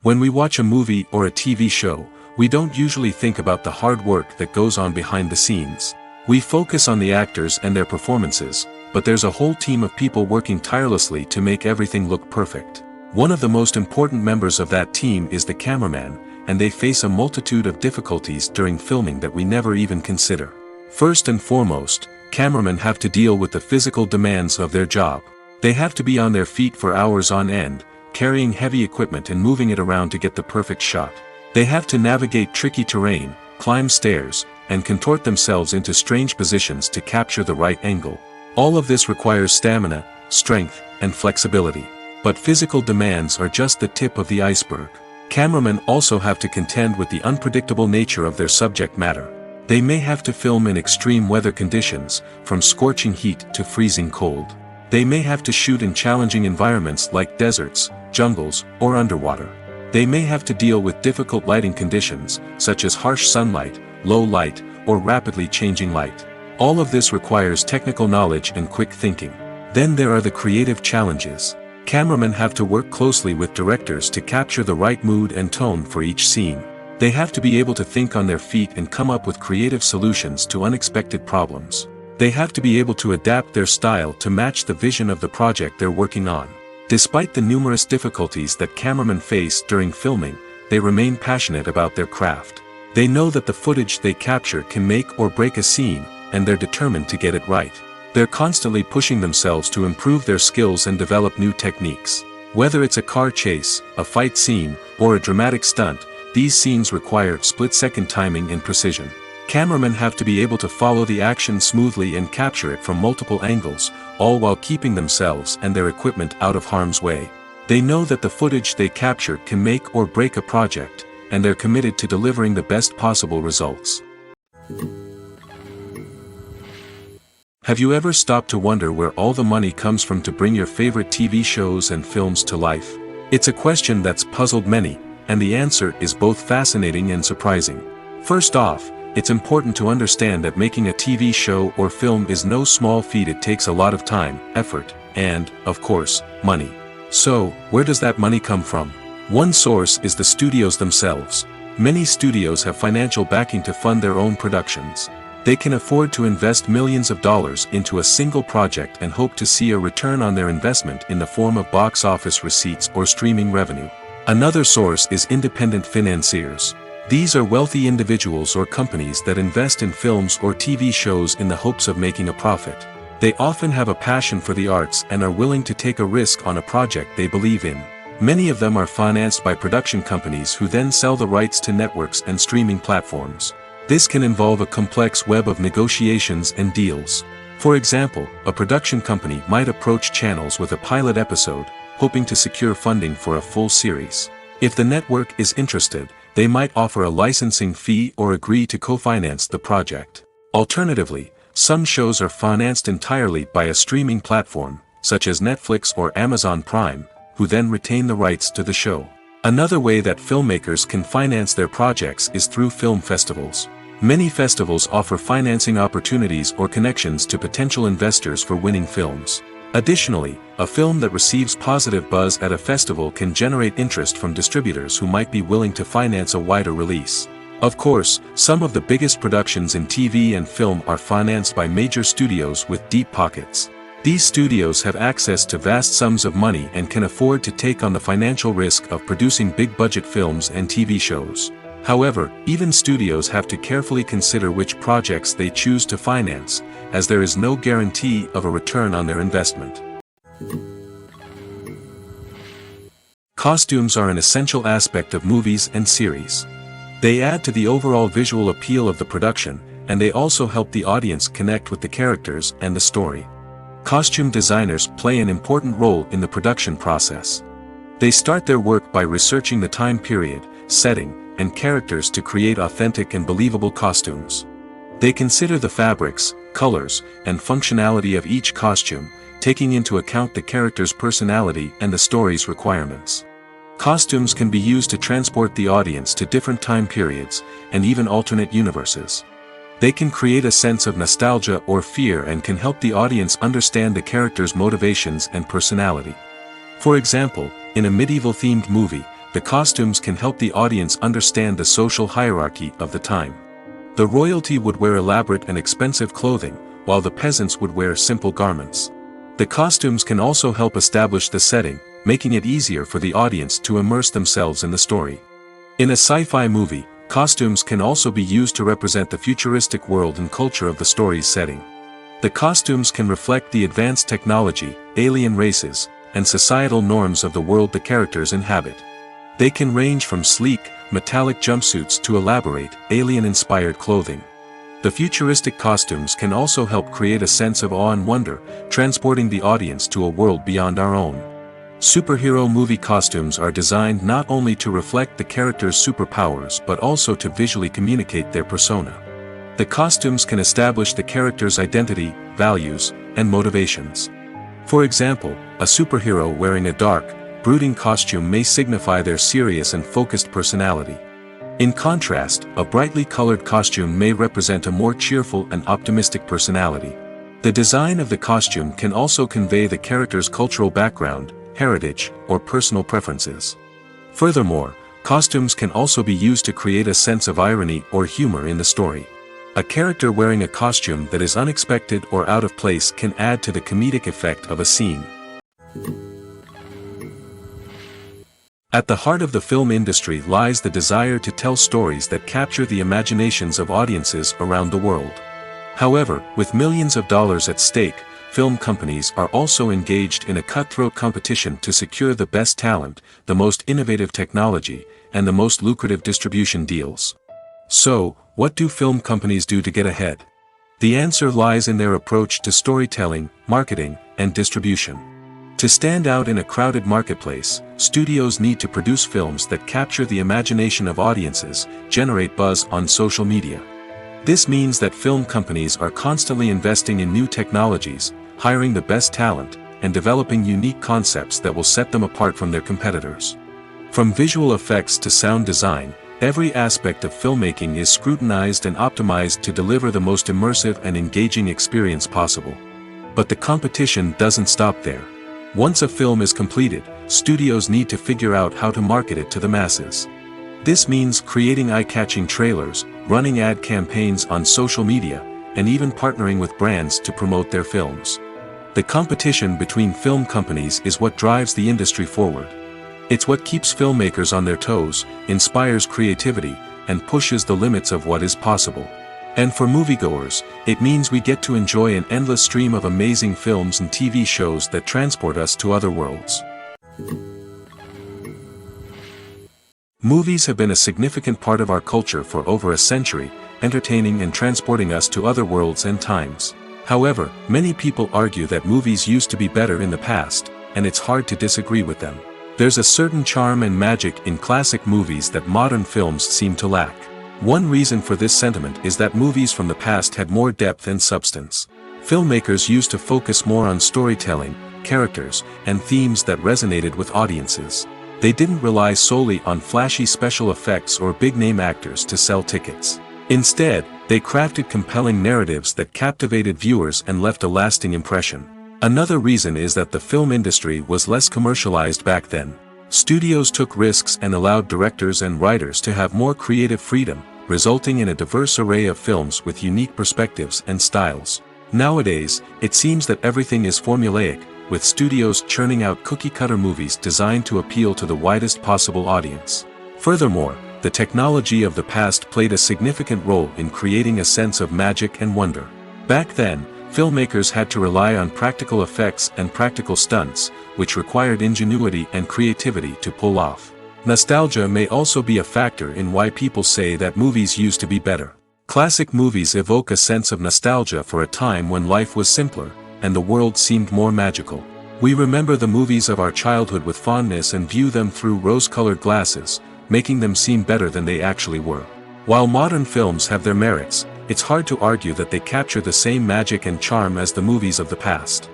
S1: When we watch a movie or a TV show, we don't usually think about the hard work that goes on behind the scenes. We focus on the actors and their performances, but there's a whole team of people working tirelessly to make everything look perfect. One of the most important members of that team is the cameraman, and they face a multitude of difficulties during filming that we never even consider. First and foremost, cameramen have to deal with the physical demands of their job. They have to be on their feet for hours on end, carrying heavy equipment and moving it around to get the perfect shot. They have to navigate tricky terrain, climb stairs, and contort themselves into strange positions to capture the right angle. All of this requires stamina, strength, and flexibility. But physical demands are just the tip of the iceberg. Cameramen also have to contend with the unpredictable nature of their subject matter. They may have to film in extreme weather conditions, from scorching heat to freezing cold. They may have to shoot in challenging environments like deserts, jungles, or underwater. They may have to deal with difficult lighting conditions, such as harsh sunlight, low light, or rapidly changing light. All of this requires technical knowledge and quick thinking. Then there are the creative challenges. Cameramen have to work closely with directors to capture the right mood and tone for each scene. They have to be able to think on their feet and come up with creative solutions to unexpected problems. They have to be able to adapt their style to match the vision of the project they're working on. Despite the numerous difficulties that cameramen face during filming, they remain passionate about their craft. They know that the footage they capture can make or break a scene, and they're determined to get it right. They're constantly pushing themselves to improve their skills and develop new techniques. Whether it's a car chase, a fight scene, or a dramatic stunt, these scenes require split-second timing and precision. Cameramen have to be able to follow the action smoothly and capture it from multiple angles, all while keeping themselves and their equipment out of harm's way. They know that the footage they capture can make or break a project, and they're committed to delivering the best possible results. Have you ever stopped to wonder where all the money comes from to bring your favorite TV shows and films to life? It's a question that's puzzled many, and the answer is both fascinating and surprising. First off, it's important to understand that making a TV show or film is no small feat. It takes a lot of time, effort, and, of course, money. So, where does that money come from? One source is the studios themselves. Many studios have financial backing to fund their own productions. They can afford to invest millions of dollars into a single project and hope to see a return on their investment in the form of box office receipts or streaming revenue. Another source is independent financiers. These are wealthy individuals or companies that invest in films or TV shows in the hopes of making a profit. They often have a passion for the arts and are willing to take a risk on a project they believe in. Many of them are financed by production companies who then sell the rights to networks and streaming platforms. This can involve a complex web of negotiations and deals. For example, a production company might approach channels with a pilot episode, hoping to secure funding for a full series. If the network is interested, they might offer a licensing fee or agree to co-finance the project. Alternatively, some shows are financed entirely by a streaming platform, such as Netflix or Amazon Prime, who then retain the rights to the show. Another way that filmmakers can finance their projects is through film festivals. Many festivals offer financing opportunities or connections to potential investors for winning films. Additionally, a film that receives positive buzz at a festival can generate interest from distributors who might be willing to finance a wider release. Of course, some of the biggest productions in TV and film are financed by major studios with deep pockets. These studios have access to vast sums of money and can afford to take on the financial risk of producing big-budget films and TV shows. However, even studios have to carefully consider which projects they choose to finance, as there is no guarantee of a return on their investment. Costumes are an essential aspect of movies and series. They add to the overall visual appeal of the production, and they also help the audience connect with the characters and the story. Costume designers play an important role in the production process. They start their work by researching the time period, setting, and characters to create authentic and believable costumes. They consider the fabrics, colors, and functionality of each costume, taking into account the character's personality and the story's requirements. Costumes can be used to transport the audience to different time periods, and even alternate universes. They can create a sense of nostalgia or fear and can help the audience understand the character's motivations and personality. For example, in a medieval-themed movie, the costumes can help the audience understand the social hierarchy of the time. The royalty would wear elaborate and expensive clothing, while the peasants would wear simple garments. The costumes can also help establish the setting, making it easier for the audience to immerse themselves in the story. In a sci-fi movie, costumes can also be used to represent the futuristic world and culture of the story's setting. The costumes can reflect the advanced technology, alien races, and societal norms of the world the characters inhabit. They can range from sleek, metallic jumpsuits to elaborate, alien-inspired clothing. The futuristic costumes can also help create a sense of awe and wonder, transporting the audience to a world beyond our own. Superhero movie costumes are designed not only to reflect the character's superpowers but also to visually communicate their persona. The costumes can establish the character's identity, values, and motivations. For example, a superhero wearing a dark, brooding costume may signify their serious and focused personality. In contrast, a brightly colored costume may represent a more cheerful and optimistic personality. The design of the costume can also convey the character's cultural background, heritage, or personal preferences. Furthermore, costumes can also be used to create a sense of irony or humor in the story. A character wearing a costume that is unexpected or out of place can add to the comedic effect of a scene. At the heart of the film industry lies the desire to tell stories that capture the imaginations of audiences around the world. However, with millions of dollars at stake, film companies are also engaged in a cutthroat competition to secure the best talent, the most innovative technology, and the most lucrative distribution deals. So, what do film companies do to get ahead? The answer lies in their approach to storytelling, marketing, and distribution. To stand out in a crowded marketplace, studios need to produce films that capture the imagination of audiences, generate buzz on social media. This means that film companies are constantly investing in new technologies, hiring the best talent, and developing unique concepts that will set them apart from their competitors. From visual effects to sound design, every aspect of filmmaking is scrutinized and optimized to deliver the most immersive and engaging experience possible. But the competition doesn't stop there. Once a film is completed, studios need to figure out how to market it to the masses. This means creating eye-catching trailers, running ad campaigns on social media, and even partnering with brands to promote their films. The competition between film companies is what drives the industry forward. It's what keeps filmmakers on their toes, inspires creativity, and pushes the limits of what is possible. And for moviegoers, it means we get to enjoy an endless stream of amazing films and TV shows that transport us to other worlds. Movies have been a significant part of our culture for over a century, entertaining and transporting us to other worlds and times. However, many people argue that movies used to be better in the past, and it's hard to disagree with them. There's a certain charm and magic in classic movies that modern films seem to lack. One reason for this sentiment is that movies from the past had more depth and substance. Filmmakers used to focus more on storytelling, characters, and themes that resonated with audiences. They didn't rely solely on flashy special effects or big-name actors to sell tickets. Instead, they crafted compelling narratives that captivated viewers and left a lasting impression. Another reason is that the film industry was less commercialized back then. Studios took risks and allowed directors and writers to have more creative freedom, resulting in a diverse array of films with unique perspectives and styles. Nowadays, it seems that everything is formulaic, with studios churning out cookie-cutter movies designed to appeal to the widest possible audience. Furthermore, the technology of the past played a significant role in creating a sense of magic and wonder. Back then, filmmakers had to rely on practical effects and practical stunts, which required ingenuity and creativity to pull off. Nostalgia may also be a factor in why people say that movies used to be better. Classic movies evoke a sense of nostalgia for a time when life was simpler, and the world seemed more magical. We remember the movies of our childhood with fondness and view them through rose-colored glasses, making them seem better than they actually were. While modern films have their merits, it's hard to argue that they capture the same magic and charm as the movies of the past.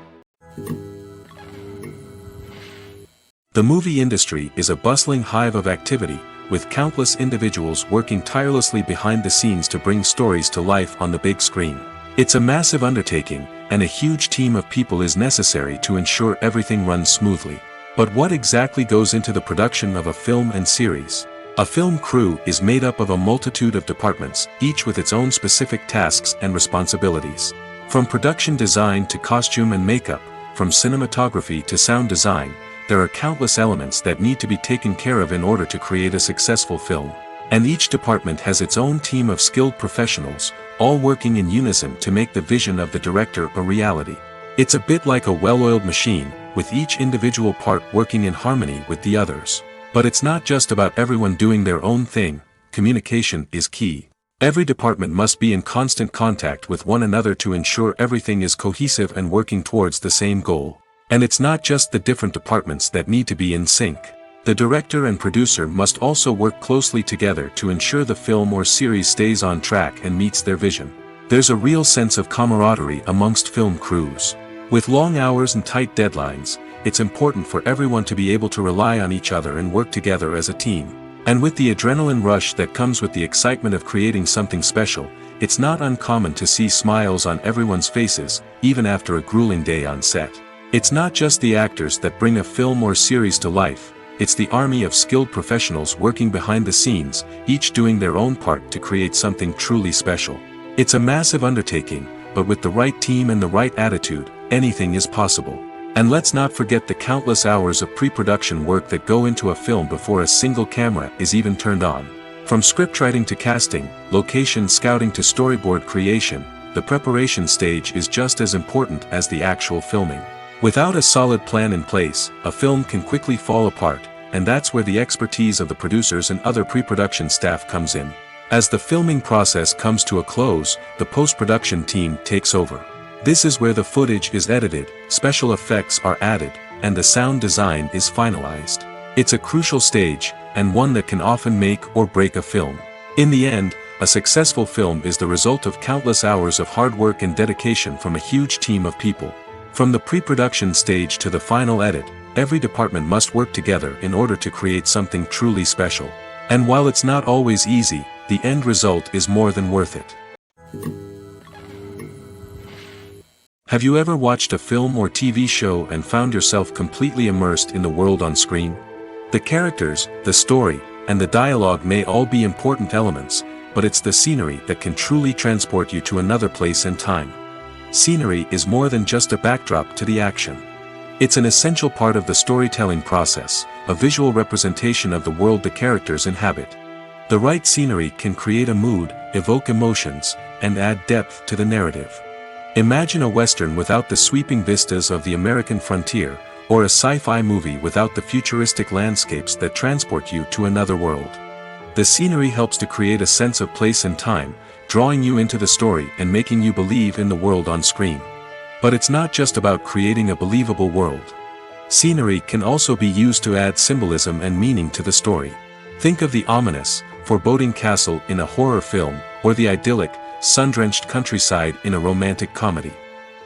S1: The movie industry is a bustling hive of activity, with countless individuals working tirelessly behind the scenes to bring stories to life on the big screen. It's a massive undertaking, and a huge team of people is necessary to ensure everything runs smoothly. But what exactly goes into the production of a film and series? A film crew is made up of a multitude of departments, each with its own specific tasks and responsibilities. From production design to costume and makeup, from cinematography to sound design, there are countless elements that need to be taken care of in order to create a successful film. And each department has its own team of skilled professionals, all working in unison to make the vision of the director a reality. It's a bit like a well-oiled machine, with each individual part working in harmony with the others. But it's not just about everyone doing their own thing. Communication is key. Every department must be in constant contact with one another to ensure everything is cohesive and working towards the same goal. And it's not just the different departments that need to be in sync. The director and producer must also work closely together to ensure the film or series stays on track and meets their vision. There's a real sense of camaraderie amongst film crews. With long hours and tight deadlines, it's important for everyone to be able to rely on each other and work together as a team. And with the adrenaline rush that comes with the excitement of creating something special, it's not uncommon to see smiles on everyone's faces, even after a grueling day on set. It's not just the actors that bring a film or series to life, it's the army of skilled professionals working behind the scenes, each doing their own part to create something truly special. It's a massive undertaking, but with the right team and the right attitude, anything is possible. And let's not forget the countless hours of pre-production work that go into a film before a single camera is even turned on. From scriptwriting to casting, location scouting to storyboard creation, the preparation stage is just as important as the actual filming. Without a solid plan in place, a film can quickly fall apart, and that's where the expertise of the producers and other pre-production staff comes in. As the filming process comes to a close, the post-production team takes over. This is where the footage is edited, special effects are added, and the sound design is finalized. It's a crucial stage, and one that can often make or break a film. In the end, a successful film is the result of countless hours of hard work and dedication from a huge team of people. From the pre-production stage to the final edit, every department must work together in order to create something truly special. And while it's not always easy, the end result is more than worth it. Have you ever watched a film or TV show and found yourself completely immersed in the world on screen? The characters, the story, and the dialogue may all be important elements, but it's the scenery that can truly transport you to another place and time. Scenery is more than just a backdrop to the action. It's an essential part of the storytelling process, a visual representation of the world the characters inhabit. The right scenery can create a mood, evoke emotions, and add depth to the narrative. Imagine a Western without the sweeping vistas of the American frontier, or a sci-fi movie without the futuristic landscapes that transport you to another world. The scenery helps to create a sense of place and time, drawing you into the story and making you believe in the world on screen. But it's not just about creating a believable world. Scenery can also be used to add symbolism and meaning to the story. Think of the ominous, foreboding castle in a horror film, or the idyllic, sun-drenched countryside in a romantic comedy.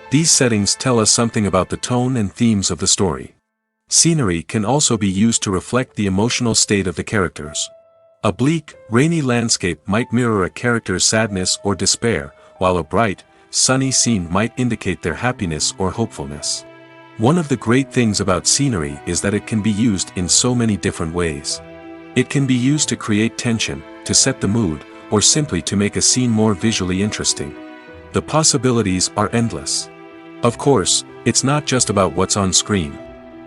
S1: These settings tell us something about the tone and themes of the story. Scenery can also be used to reflect the emotional state of the characters. A bleak, rainy landscape might mirror a character's sadness or despair, while a bright, sunny scene might indicate their happiness or hopefulness. One of the great things about scenery is that it can be used in so many different ways. It can be used to create tension, to set the mood, or simply to make a scene more visually interesting. The possibilities are endless. Of course, it's not just about what's on screen.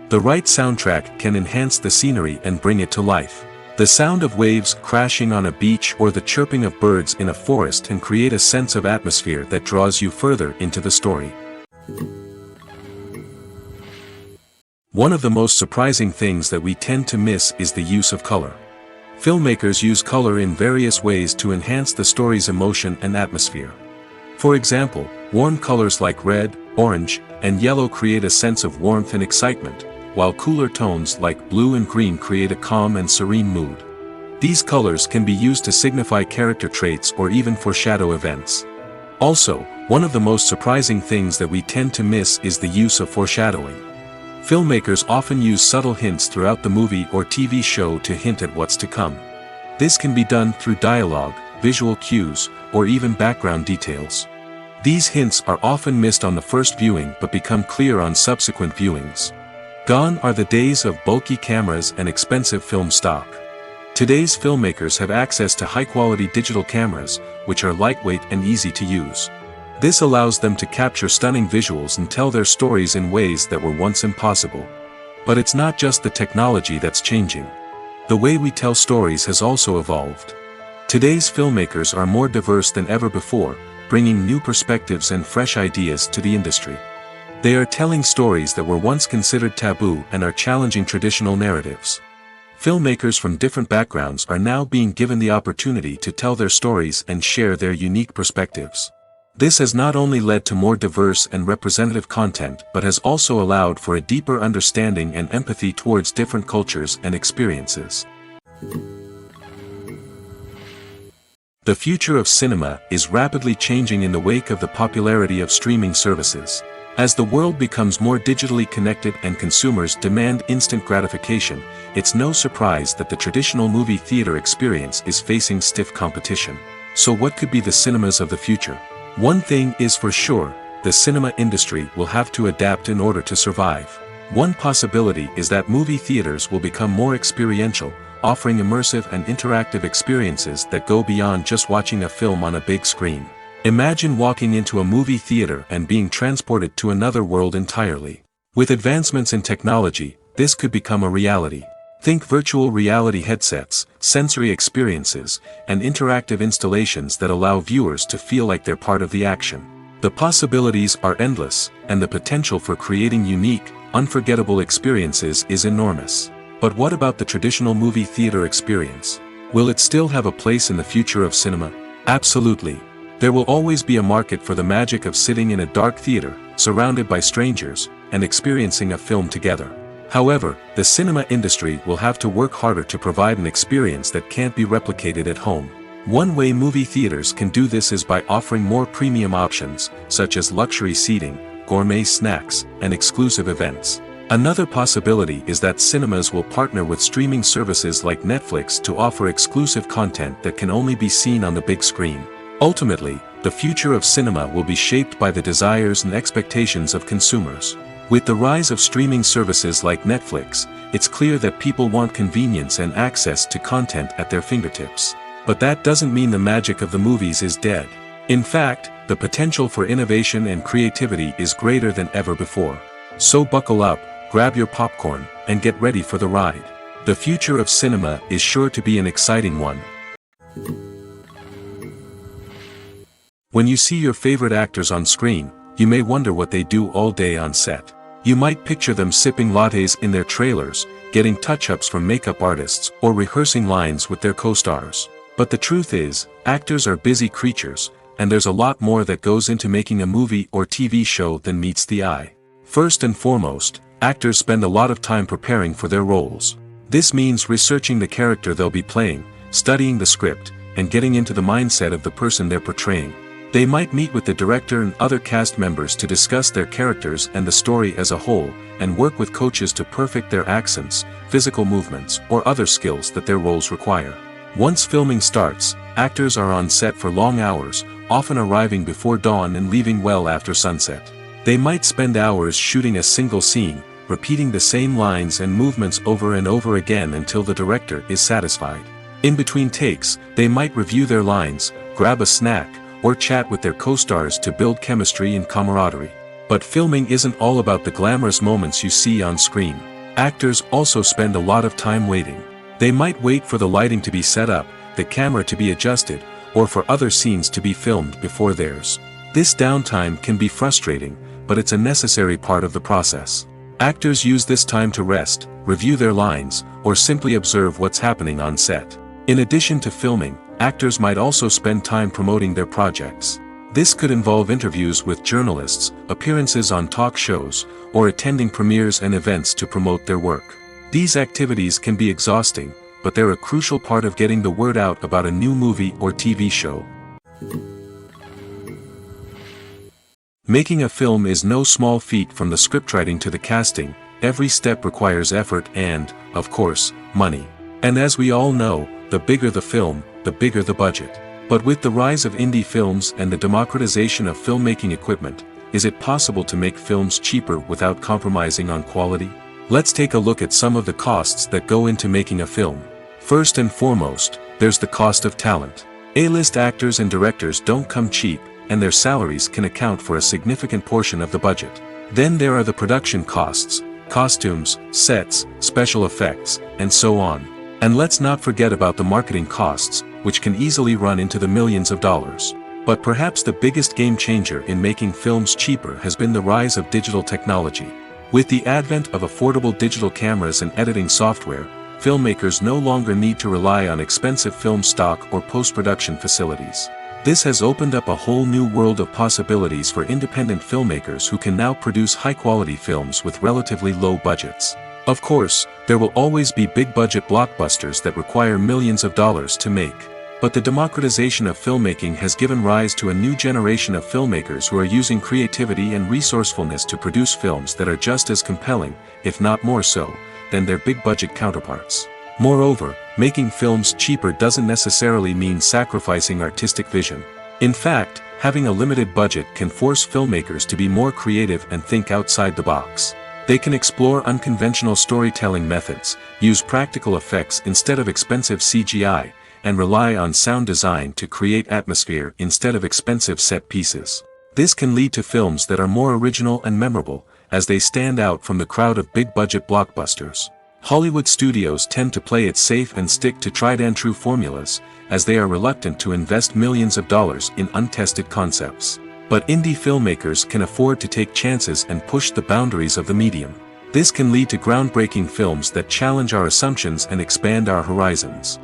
S1: The right soundtrack can enhance the scenery and bring it to life. The sound of waves crashing on a beach or the chirping of birds in a forest can create a sense of atmosphere that draws you further into the story. One of the most surprising things that we tend to miss is the use of color. Filmmakers use color in various ways to enhance the story's emotion and atmosphere. For example, warm colors like red, orange, and yellow create a sense of warmth and excitement, while cooler tones like blue and green create a calm and serene mood. These colors can be used to signify character traits or even foreshadow events. Also, one of the most surprising things that we tend to miss is the use of foreshadowing. Filmmakers often use subtle hints throughout the movie or TV show to hint at what's to come. This can be done through dialogue, visual cues, or even background details. These hints are often missed on the first viewing but become clear on subsequent viewings. Gone are the days of bulky cameras and expensive film stock. Today's filmmakers have access to high-quality digital cameras, which are lightweight and easy to use. This allows them to capture stunning visuals and tell their stories in ways that were once impossible. But it's not just the technology that's changing. The way we tell stories has also evolved. Today's filmmakers are more diverse than ever before, bringing new perspectives and fresh ideas to the industry. They are telling stories that were once considered taboo and are challenging traditional narratives. Filmmakers from different backgrounds are now being given the opportunity to tell their stories and share their unique perspectives. This has not only led to more diverse and representative content but has also allowed for a deeper understanding and empathy towards different cultures and experiences. The future of cinema is rapidly changing in the wake of the popularity of streaming services. As the world becomes more digitally connected and consumers demand instant gratification, it's no surprise that the traditional movie theater experience is facing stiff competition. So what could be the cinemas of the future? One thing is for sure, the cinema industry will have to adapt in order to survive. One possibility is that movie theaters will become more experiential, offering immersive and interactive experiences that go beyond just watching a film on a big screen. Imagine walking into a movie theater and being transported to another world entirely. With advancements in technology, this could become a reality. Think virtual reality headsets, sensory experiences, and interactive installations that allow viewers to feel like they're part of the action. The possibilities are endless, and the potential for creating unique, unforgettable experiences is enormous. But what about the traditional movie theater experience? Will it still have a place in the future of cinema? Absolutely. There will always be a market for the magic of sitting in a dark theater, surrounded by strangers, and experiencing a film together. However, the cinema industry will have to work harder to provide an experience that can't be replicated at home. One way movie theaters can do this is by offering more premium options, such as luxury seating, gourmet snacks, and exclusive events. Another possibility is that cinemas will partner with streaming services like Netflix to offer exclusive content that can only be seen on the big screen. Ultimately, the future of cinema will be shaped by the desires and expectations of consumers. With the rise of streaming services like Netflix, it's clear that people want convenience and access to content at their fingertips. But that doesn't mean the magic of the movies is dead. In fact, the potential for innovation and creativity is greater than ever before. So buckle up, grab your popcorn, and get ready for the ride. The future of cinema is sure to be an exciting one. When you see your favorite actors on screen, you may wonder what they do all day on set. You might picture them sipping lattes in their trailers, getting touch-ups from makeup artists, or rehearsing lines with their co-stars. But the truth is, actors are busy creatures, and there's a lot more that goes into making a movie or TV show than meets the eye. First and foremost, actors spend a lot of time preparing for their roles. This means researching the character they'll be playing, studying the script, and getting into the mindset of the person they're portraying. They might meet with the director and other cast members to discuss their characters and the story as a whole, and work with coaches to perfect their accents, physical movements, or other skills that their roles require. Once filming starts, actors are on set for long hours, often arriving before dawn and leaving well after sunset. They might spend hours shooting a single scene, repeating the same lines and movements over and over again until the director is satisfied. In between takes, they might review their lines, grab a snack, or chat with their co-stars to build chemistry and camaraderie. But filming isn't all about the glamorous moments you see on screen. Actors also spend a lot of time waiting. They might wait for the lighting to be set up, the camera to be adjusted, or for other scenes to be filmed before theirs. This downtime can be frustrating, but it's a necessary part of the process. Actors use this time to rest, review their lines, or simply observe what's happening on set. In addition to filming, actors might also spend time promoting their projects. This could involve interviews with journalists, appearances on talk shows, or attending premieres and events to promote their work. These activities can be exhausting, but they're a crucial part of getting the word out about a new movie or TV show. Making a film is no small feat. From the scriptwriting to the casting, every step requires effort and, of course, money. And as we all know, the bigger the film, the bigger the budget. But with the rise of indie films and the democratization of filmmaking equipment, is it possible to make films cheaper without compromising on quality? Let's take a look at some of the costs that go into making a film. First and foremost, there's the cost of talent. A-list actors and directors don't come cheap, and their salaries can account for a significant portion of the budget. Then there are the production costs, costumes, sets, special effects, and so on. And let's not forget about the marketing costs, which can easily run into the millions of dollars. But perhaps the biggest game changer in making films cheaper has been the rise of digital technology. With the advent of affordable digital cameras and editing software, filmmakers no longer need to rely on expensive film stock or post-production facilities. This has opened up a whole new world of possibilities for independent filmmakers who can now produce high-quality films with relatively low budgets. Of course, there will always be big-budget blockbusters that require millions of dollars to make. But the democratization of filmmaking has given rise to a new generation of filmmakers who are using creativity and resourcefulness to produce films that are just as compelling, if not more so, than their big-budget counterparts. Moreover, making films cheaper doesn't necessarily mean sacrificing artistic vision. In fact, having a limited budget can force filmmakers to be more creative and think outside the box. They can explore unconventional storytelling methods, use practical effects instead of expensive CGI, and rely on sound design to create atmosphere instead of expensive set pieces. This can lead to films that are more original and memorable, as they stand out from the crowd of big-budget blockbusters. Hollywood studios tend to play it safe and stick to tried-and-true formulas, as they are reluctant to invest millions of dollars in untested concepts. But indie filmmakers can afford to take chances and push the boundaries of the medium. This can lead to groundbreaking films that challenge our assumptions and expand our horizons.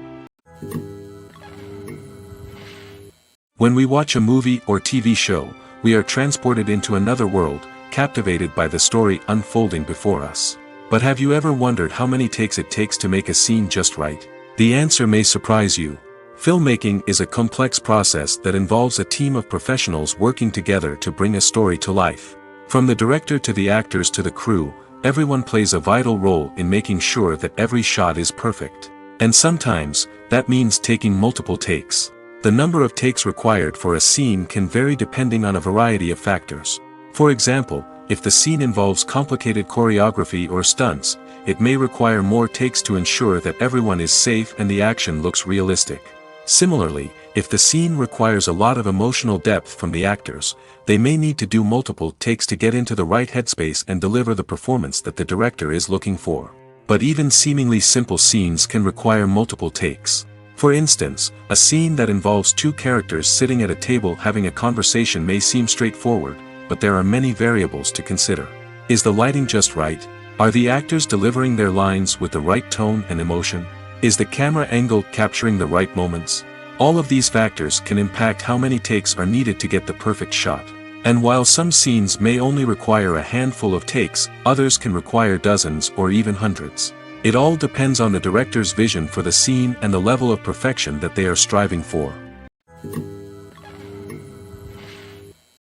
S1: When we watch a movie or TV show, we are transported into another world, captivated by the story unfolding before us. But have you ever wondered how many takes it takes to make a scene just right? The answer may surprise you. Filmmaking is a complex process that involves a team of professionals working together to bring a story to life. From the director to the actors to the crew, everyone plays a vital role in making sure that every shot is perfect. And sometimes, that means taking multiple takes. The number of takes required for a scene can vary depending on a variety of factors. For example, if the scene involves complicated choreography or stunts, it may require more takes to ensure that everyone is safe and the action looks realistic. Similarly, if the scene requires a lot of emotional depth from the actors, they may need to do multiple takes to get into the right headspace and deliver the performance that the director is looking for. But even seemingly simple scenes can require multiple takes. For instance, a scene that involves two characters sitting at a table having a conversation may seem straightforward, but there are many variables to consider. Is the lighting just right? Are the actors delivering their lines with the right tone and emotion? Is the camera angle capturing the right moments? All of these factors can impact how many takes are needed to get the perfect shot. And while some scenes may only require a handful of takes, others can require dozens or even hundreds. It all depends on the director's vision for the scene and the level of perfection that they are striving for.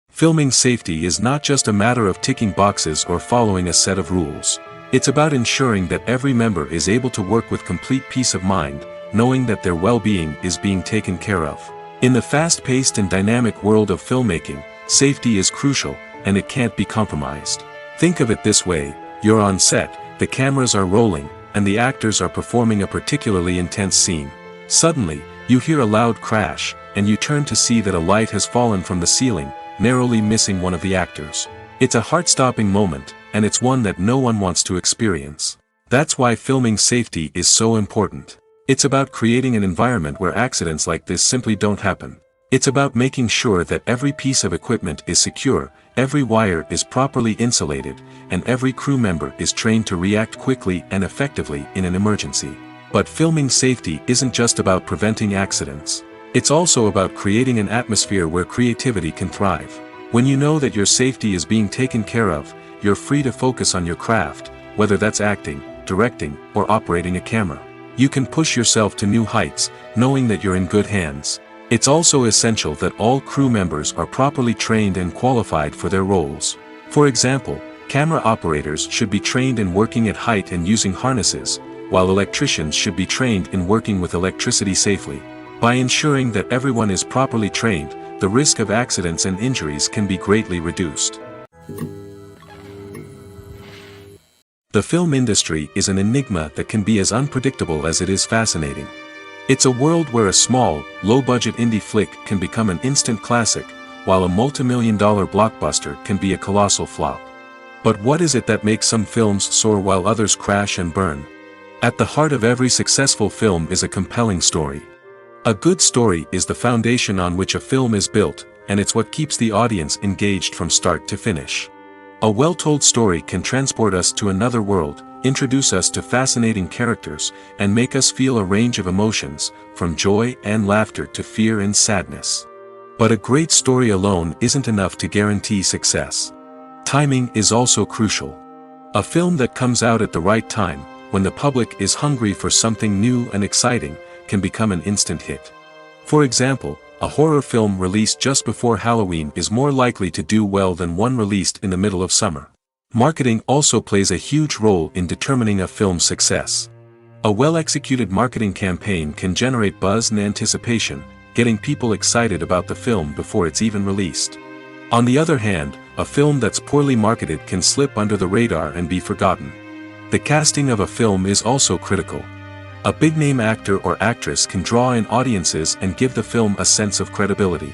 S1: Filming safety is not just a matter of ticking boxes or following a set of rules. It's about ensuring that every member is able to work with complete peace of mind, knowing that their well-being is being taken care of. In the fast-paced and dynamic world of filmmaking, safety is crucial, and it can't be compromised. Think of it this way: you're on set, the cameras are rolling, and the actors are performing a particularly intense scene. Suddenly, you hear a loud crash, and you turn to see that a light has fallen from the ceiling, narrowly missing one of the actors. It's a heart-stopping moment, and it's one that no one wants to experience. That's why filming safety is so important. It's about creating an environment where accidents like this simply don't happen. It's about making sure that every piece of equipment is secure, every wire is properly insulated, and every crew member is trained to react quickly and effectively in an emergency. But filming safety isn't just about preventing accidents. It's also about creating an atmosphere where creativity can thrive. When you know that your safety is being taken care of, you're free to focus on your craft, whether that's acting, directing, or operating a camera. You can push yourself to new heights, knowing that you're in good hands. It's also essential that all crew members are properly trained and qualified for their roles. For example, camera operators should be trained in working at height and using harnesses, while electricians should be trained in working with electricity safely. By ensuring that everyone is properly trained, the risk of accidents and injuries can be greatly reduced. The film industry is an enigma that can be as unpredictable as it is fascinating. It's a world where a small, low-budget indie flick can become an instant classic, while a multi-million-dollar blockbuster can be a colossal flop. But what is it that makes some films soar while others crash and burn? At the heart of every successful film is a compelling story. A good story is the foundation on which a film is built, and it's what keeps the audience engaged from start to finish. A well-told story can transport us to another world, introduce us to fascinating characters, and make us feel a range of emotions, from joy and laughter to fear and sadness. But a great story alone isn't enough to guarantee success. Timing is also crucial. A film that comes out at the right time, when the public is hungry for something new and exciting, can become an instant hit. For example, a horror film released just before Halloween is more likely to do well than one released in the middle of summer. Marketing also plays a huge role in determining a film's success. A well-executed marketing campaign can generate buzz and anticipation, getting people excited about the film before it's even released. On the other hand, a film that's poorly marketed can slip under the radar and be forgotten. The casting of a film is also critical. A big-name actor or actress can draw in audiences and give the film a sense of credibility.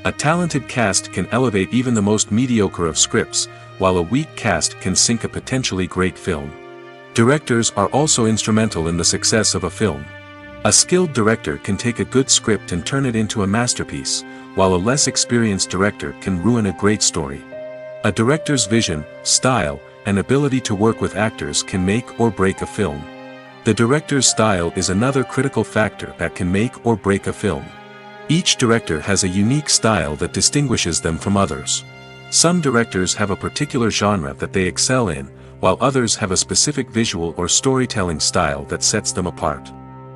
S1: A talented cast can elevate even the most mediocre of scripts, while a weak cast can sink a potentially great film. Directors are also instrumental in the success of a film. A skilled director can take a good script and turn it into a masterpiece, while a less experienced director can ruin a great story. A director's vision, style, and ability to work with actors can make or break a film. The director's style is another critical factor that can make or break a film. Each director has a unique style that distinguishes them from others. Some directors have a particular genre that they excel in, while others have a specific visual or storytelling style that sets them apart.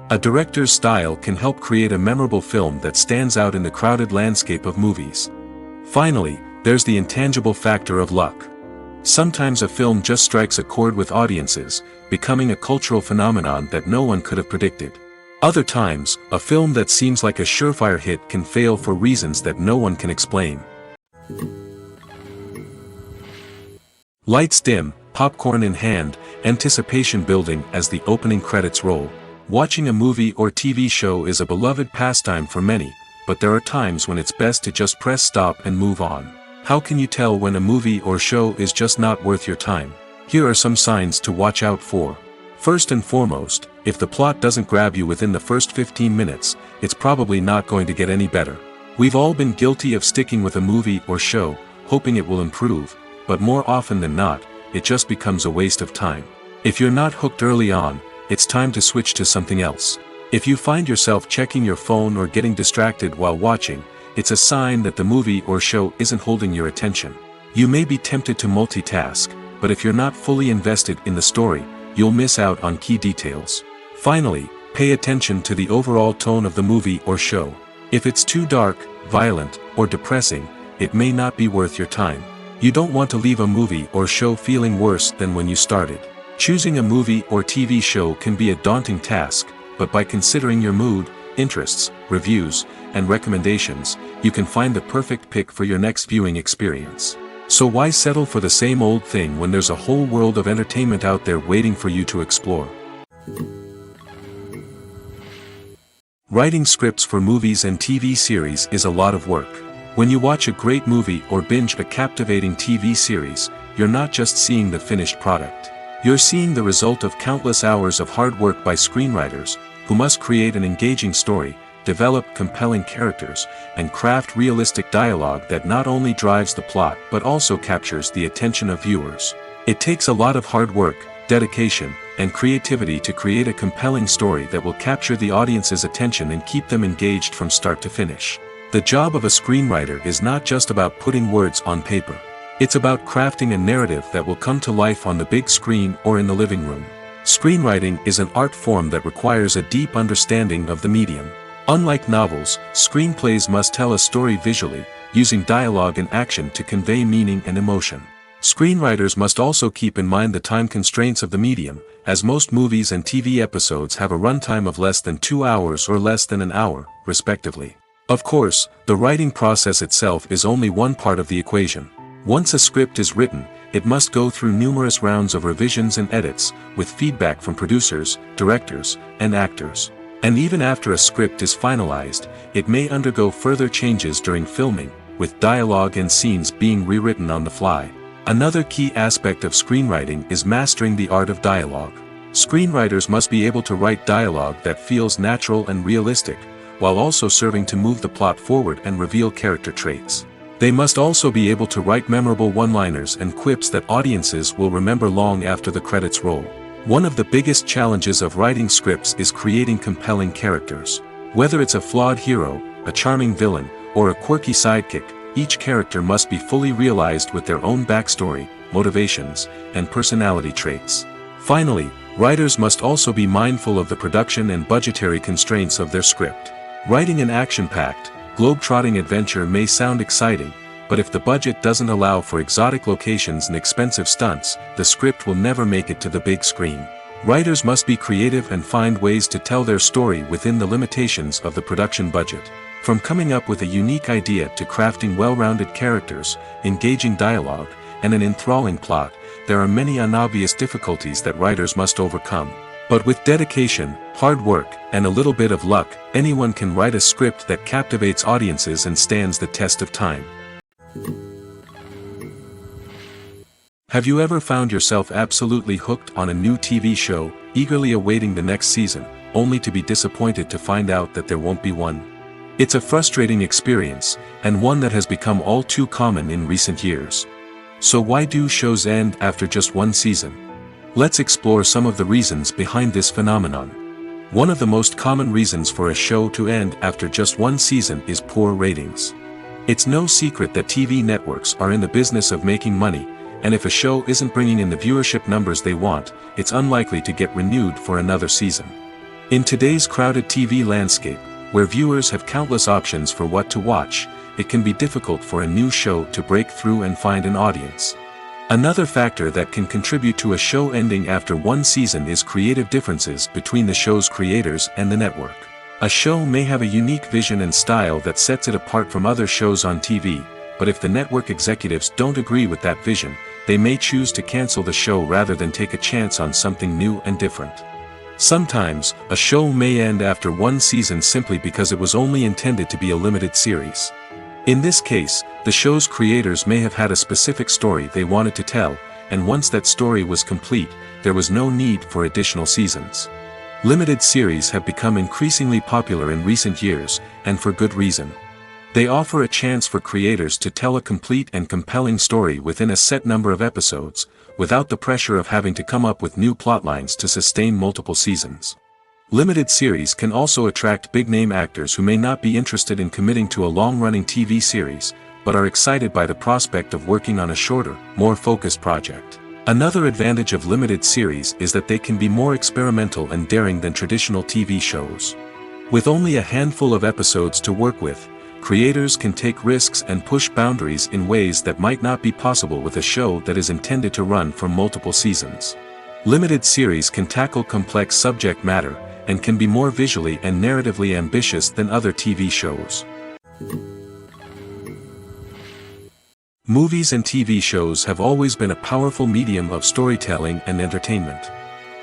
S1: A director's style can help create a memorable film that stands out in the crowded landscape of movies. Finally, there's the intangible factor of luck. Sometimes a film just strikes a chord with audiences, becoming a cultural phenomenon that no one could have predicted. Other times, a film that seems like a surefire hit can fail for reasons that no one can explain. Lights dim, popcorn in hand, anticipation building as the opening credits roll. Watching a movie or TV show is a beloved pastime for many, but there are times when it's best to just press stop and move on. How can you tell when a movie or show is just not worth your time? Here are some signs to watch out for. First and foremost, if the plot doesn't grab you within the first 15 minutes, it's probably not going to get any better. We've all been guilty of sticking with a movie or show, hoping it will improve, but more often than not, it just becomes a waste of time. If you're not hooked early on, it's time to switch to something else. If you find yourself checking your phone or getting distracted while watching, it's a sign that the movie or show isn't holding your attention. You may be tempted to multitask, but if you're not fully invested in the story, you'll miss out on key details. Finally, pay attention to the overall tone of the movie or show. If it's too dark, violent, or depressing, it may not be worth your time. You don't want to leave a movie or show feeling worse than when you started. Choosing a movie or TV show can be a daunting task, but by considering your mood, interests, reviews, and recommendations, you can find the perfect pick for your next viewing experience. So why settle for the same old thing when there's a whole world of entertainment out there waiting for you to explore? Writing scripts for movies and TV series is a lot of work. When you watch a great movie or binge a captivating TV series, you're not just seeing the finished product. You're seeing the result of countless hours of hard work by screenwriters, who must create an engaging story, develop compelling characters, and craft realistic dialogue that not only drives the plot but also captures the attention of viewers. It takes a lot of hard work, dedication, and creativity to create a compelling story that will capture the audience's attention and keep them engaged from start to finish. The job of a screenwriter is not just about putting words on paper. It's about crafting a narrative that will come to life on the big screen or in the living room. Screenwriting is an art form that requires a deep understanding of the medium. Unlike novels, screenplays must tell a story visually, using dialogue and action to convey meaning and emotion. Screenwriters must also keep in mind the time constraints of the medium, as most movies and TV episodes have a runtime of less than 2 hours or less than an hour, respectively. Of course, the writing process itself is only one part of the equation. Once a script is written, it must go through numerous rounds of revisions and edits, with feedback from producers, directors, and actors. And even after a script is finalized, it may undergo further changes during filming, with dialogue and scenes being rewritten on the fly. Another key aspect of screenwriting is mastering the art of dialogue. Screenwriters must be able to write dialogue that feels natural and realistic, while also serving to move the plot forward and reveal character traits. They must also be able to write memorable one-liners and quips that audiences will remember long after the credits roll. One of the biggest challenges of writing scripts is creating compelling characters. Whether it's a flawed hero, a charming villain, or a quirky sidekick, each character must be fully realized with their own backstory, motivations, and personality traits. Finally, writers must also be mindful of the production and budgetary constraints of their script. Writing an action-packed, globe-trotting adventure may sound exciting, but if the budget doesn't allow for exotic locations and expensive stunts, the script will never make it to the big screen. Writers must be creative and find ways to tell their story within the limitations of the production budget. From coming up with a unique idea to crafting well-rounded characters, engaging dialogue, and an enthralling plot, there are many unobvious difficulties that writers must overcome. But with dedication, hard work, and a little bit of luck, anyone can write a script that captivates audiences and stands the test of time. Have you ever found yourself absolutely hooked on a new TV show, eagerly awaiting the next season, only to be disappointed to find out that there won't be one? It's a frustrating experience, and one that has become all too common in recent years. So why do shows end after just one season? Let's explore some of the reasons behind this phenomenon. One of the most common reasons for a show to end after just one season is poor ratings. It's no secret that TV networks are in the business of making money, and if a show isn't bringing in the viewership numbers they want, it's unlikely to get renewed for another season. In today's crowded TV landscape, where viewers have countless options for what to watch, it can be difficult for a new show to break through and find an audience. Another factor that can contribute to a show ending after one season is creative differences between the show's creators and the network. A show may have a unique vision and style that sets it apart from other shows on TV, but if the network executives don't agree with that vision, they may choose to cancel the show rather than take a chance on something new and different. Sometimes, a show may end after one season simply because it was only intended to be a limited series. In this case, the show's creators may have had a specific story they wanted to tell, and once that story was complete, there was no need for additional seasons. Limited series have become increasingly popular in recent years, and for good reason. They offer a chance for creators to tell a complete and compelling story within a set number of episodes, without the pressure of having to come up with new plotlines to sustain multiple seasons. Limited series can also attract big-name actors who may not be interested in committing to a long-running TV series, but are excited by the prospect of working on a shorter, more focused project. Another advantage of limited series is that they can be more experimental and daring than traditional TV shows. With only a handful of episodes to work with, creators can take risks and push boundaries in ways that might not be possible with a show that is intended to run for multiple seasons. Limited series can tackle complex subject matter, and can be more visually and narratively ambitious than other TV shows. Movies and TV shows have always been a powerful medium of storytelling and entertainment.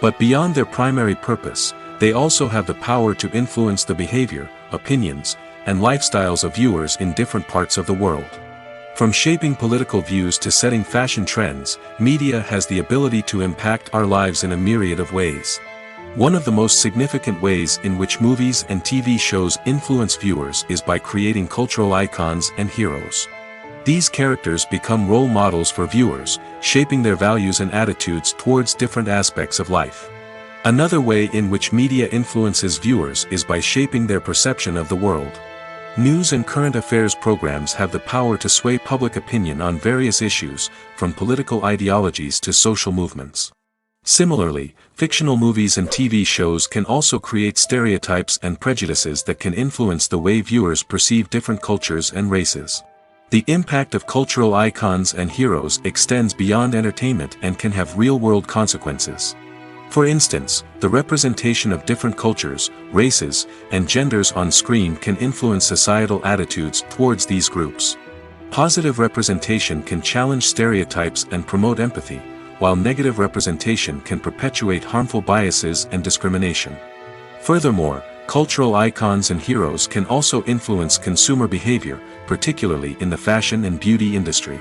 S1: But beyond their primary purpose, they also have the power to influence the behavior, opinions, and lifestyles of viewers in different parts of the world. From shaping political views to setting fashion trends, media has the ability to impact our lives in a myriad of ways. One of the most significant ways in which movies and TV shows influence viewers is by creating cultural icons and heroes. These characters become role models for viewers, shaping their values and attitudes towards different aspects of life. Another way in which media influences viewers is by shaping their perception of the world. News and current affairs programs have the power to sway public opinion on various issues, from political ideologies to social movements. Similarly, fictional movies and TV shows can also create stereotypes and prejudices that can influence the way viewers perceive different cultures and races. The impact of cultural icons and heroes extends beyond entertainment and can have real-world consequences. For instance, the representation of different cultures, races, and genders on screen can influence societal attitudes towards these groups. Positive representation can challenge stereotypes and promote empathy, while negative representation can perpetuate harmful biases and discrimination. Furthermore, cultural icons and heroes can also influence consumer behavior, particularly in the fashion and beauty industry.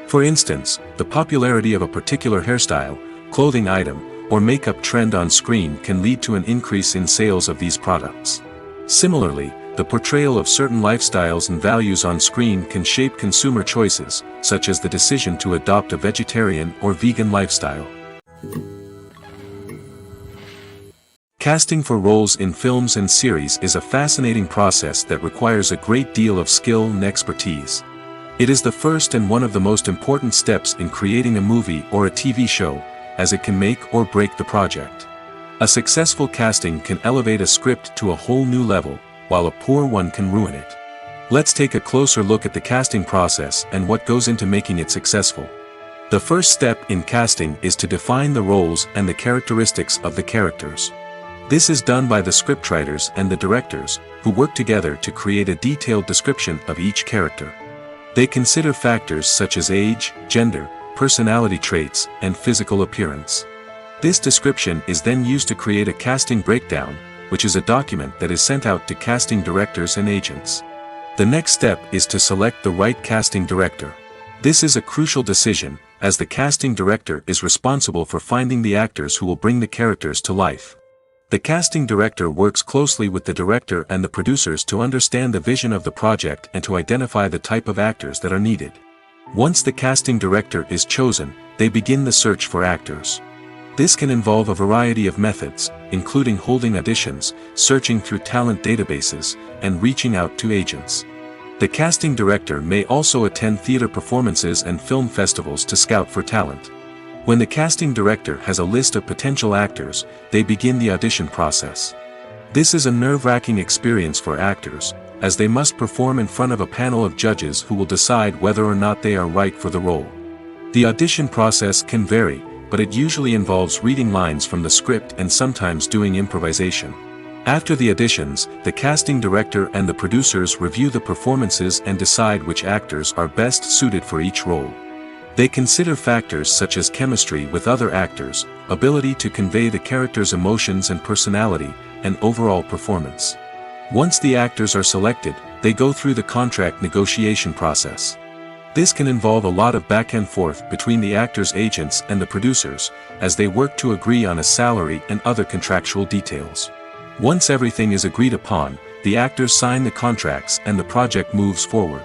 S1: For instance, the popularity of a particular hairstyle, clothing item, or makeup trend on screen can lead to an increase in sales of these products. Similarly, the portrayal of certain lifestyles and values on screen can shape consumer choices, such as the decision to adopt a vegetarian or vegan lifestyle. Casting for roles in films and series is a fascinating process that requires a great deal of skill and expertise. It is the first and one of the most important steps in creating a movie or a TV show, as it can make or break the project. A successful casting can elevate a script to a whole new level, while a poor one can ruin it. Let's take a closer look at the casting process and what goes into making it successful. The first step in casting is to define the roles and the characteristics of the characters. This is done by the scriptwriters and the directors, who work together to create a detailed description of each character. They consider factors such as age, gender, personality traits, and physical appearance. This description is then used to create a casting breakdown, which is a document that is sent out to casting directors and agents. The next step is to select the right casting director. This is a crucial decision, as the casting director is responsible for finding the actors who will bring the characters to life. The casting director works closely with the director and the producers to understand the vision of the project and to identify the type of actors that are needed. Once the casting director is chosen, they begin the search for actors. This can involve a variety of methods, including holding auditions, searching through talent databases, and reaching out to agents. The casting director may also attend theater performances and film festivals to scout for talent. When the casting director has a list of potential actors, they begin the audition process. This is a nerve-wracking experience for actors, as they must perform in front of a panel of judges who will decide whether or not they are right for the role. The audition process can vary, but it usually involves reading lines from the script and sometimes doing improvisation. After the auditions, the casting director and the producers review the performances and decide which actors are best suited for each role. They consider factors such as chemistry with other actors, ability to convey the character's emotions and personality, and overall performance. Once the actors are selected, they go through the contract negotiation process. This can involve a lot of back and forth between the actors' agents and the producers, as they work to agree on a salary and other contractual details. Once everything is agreed upon, the actors sign the contracts and the project moves forward.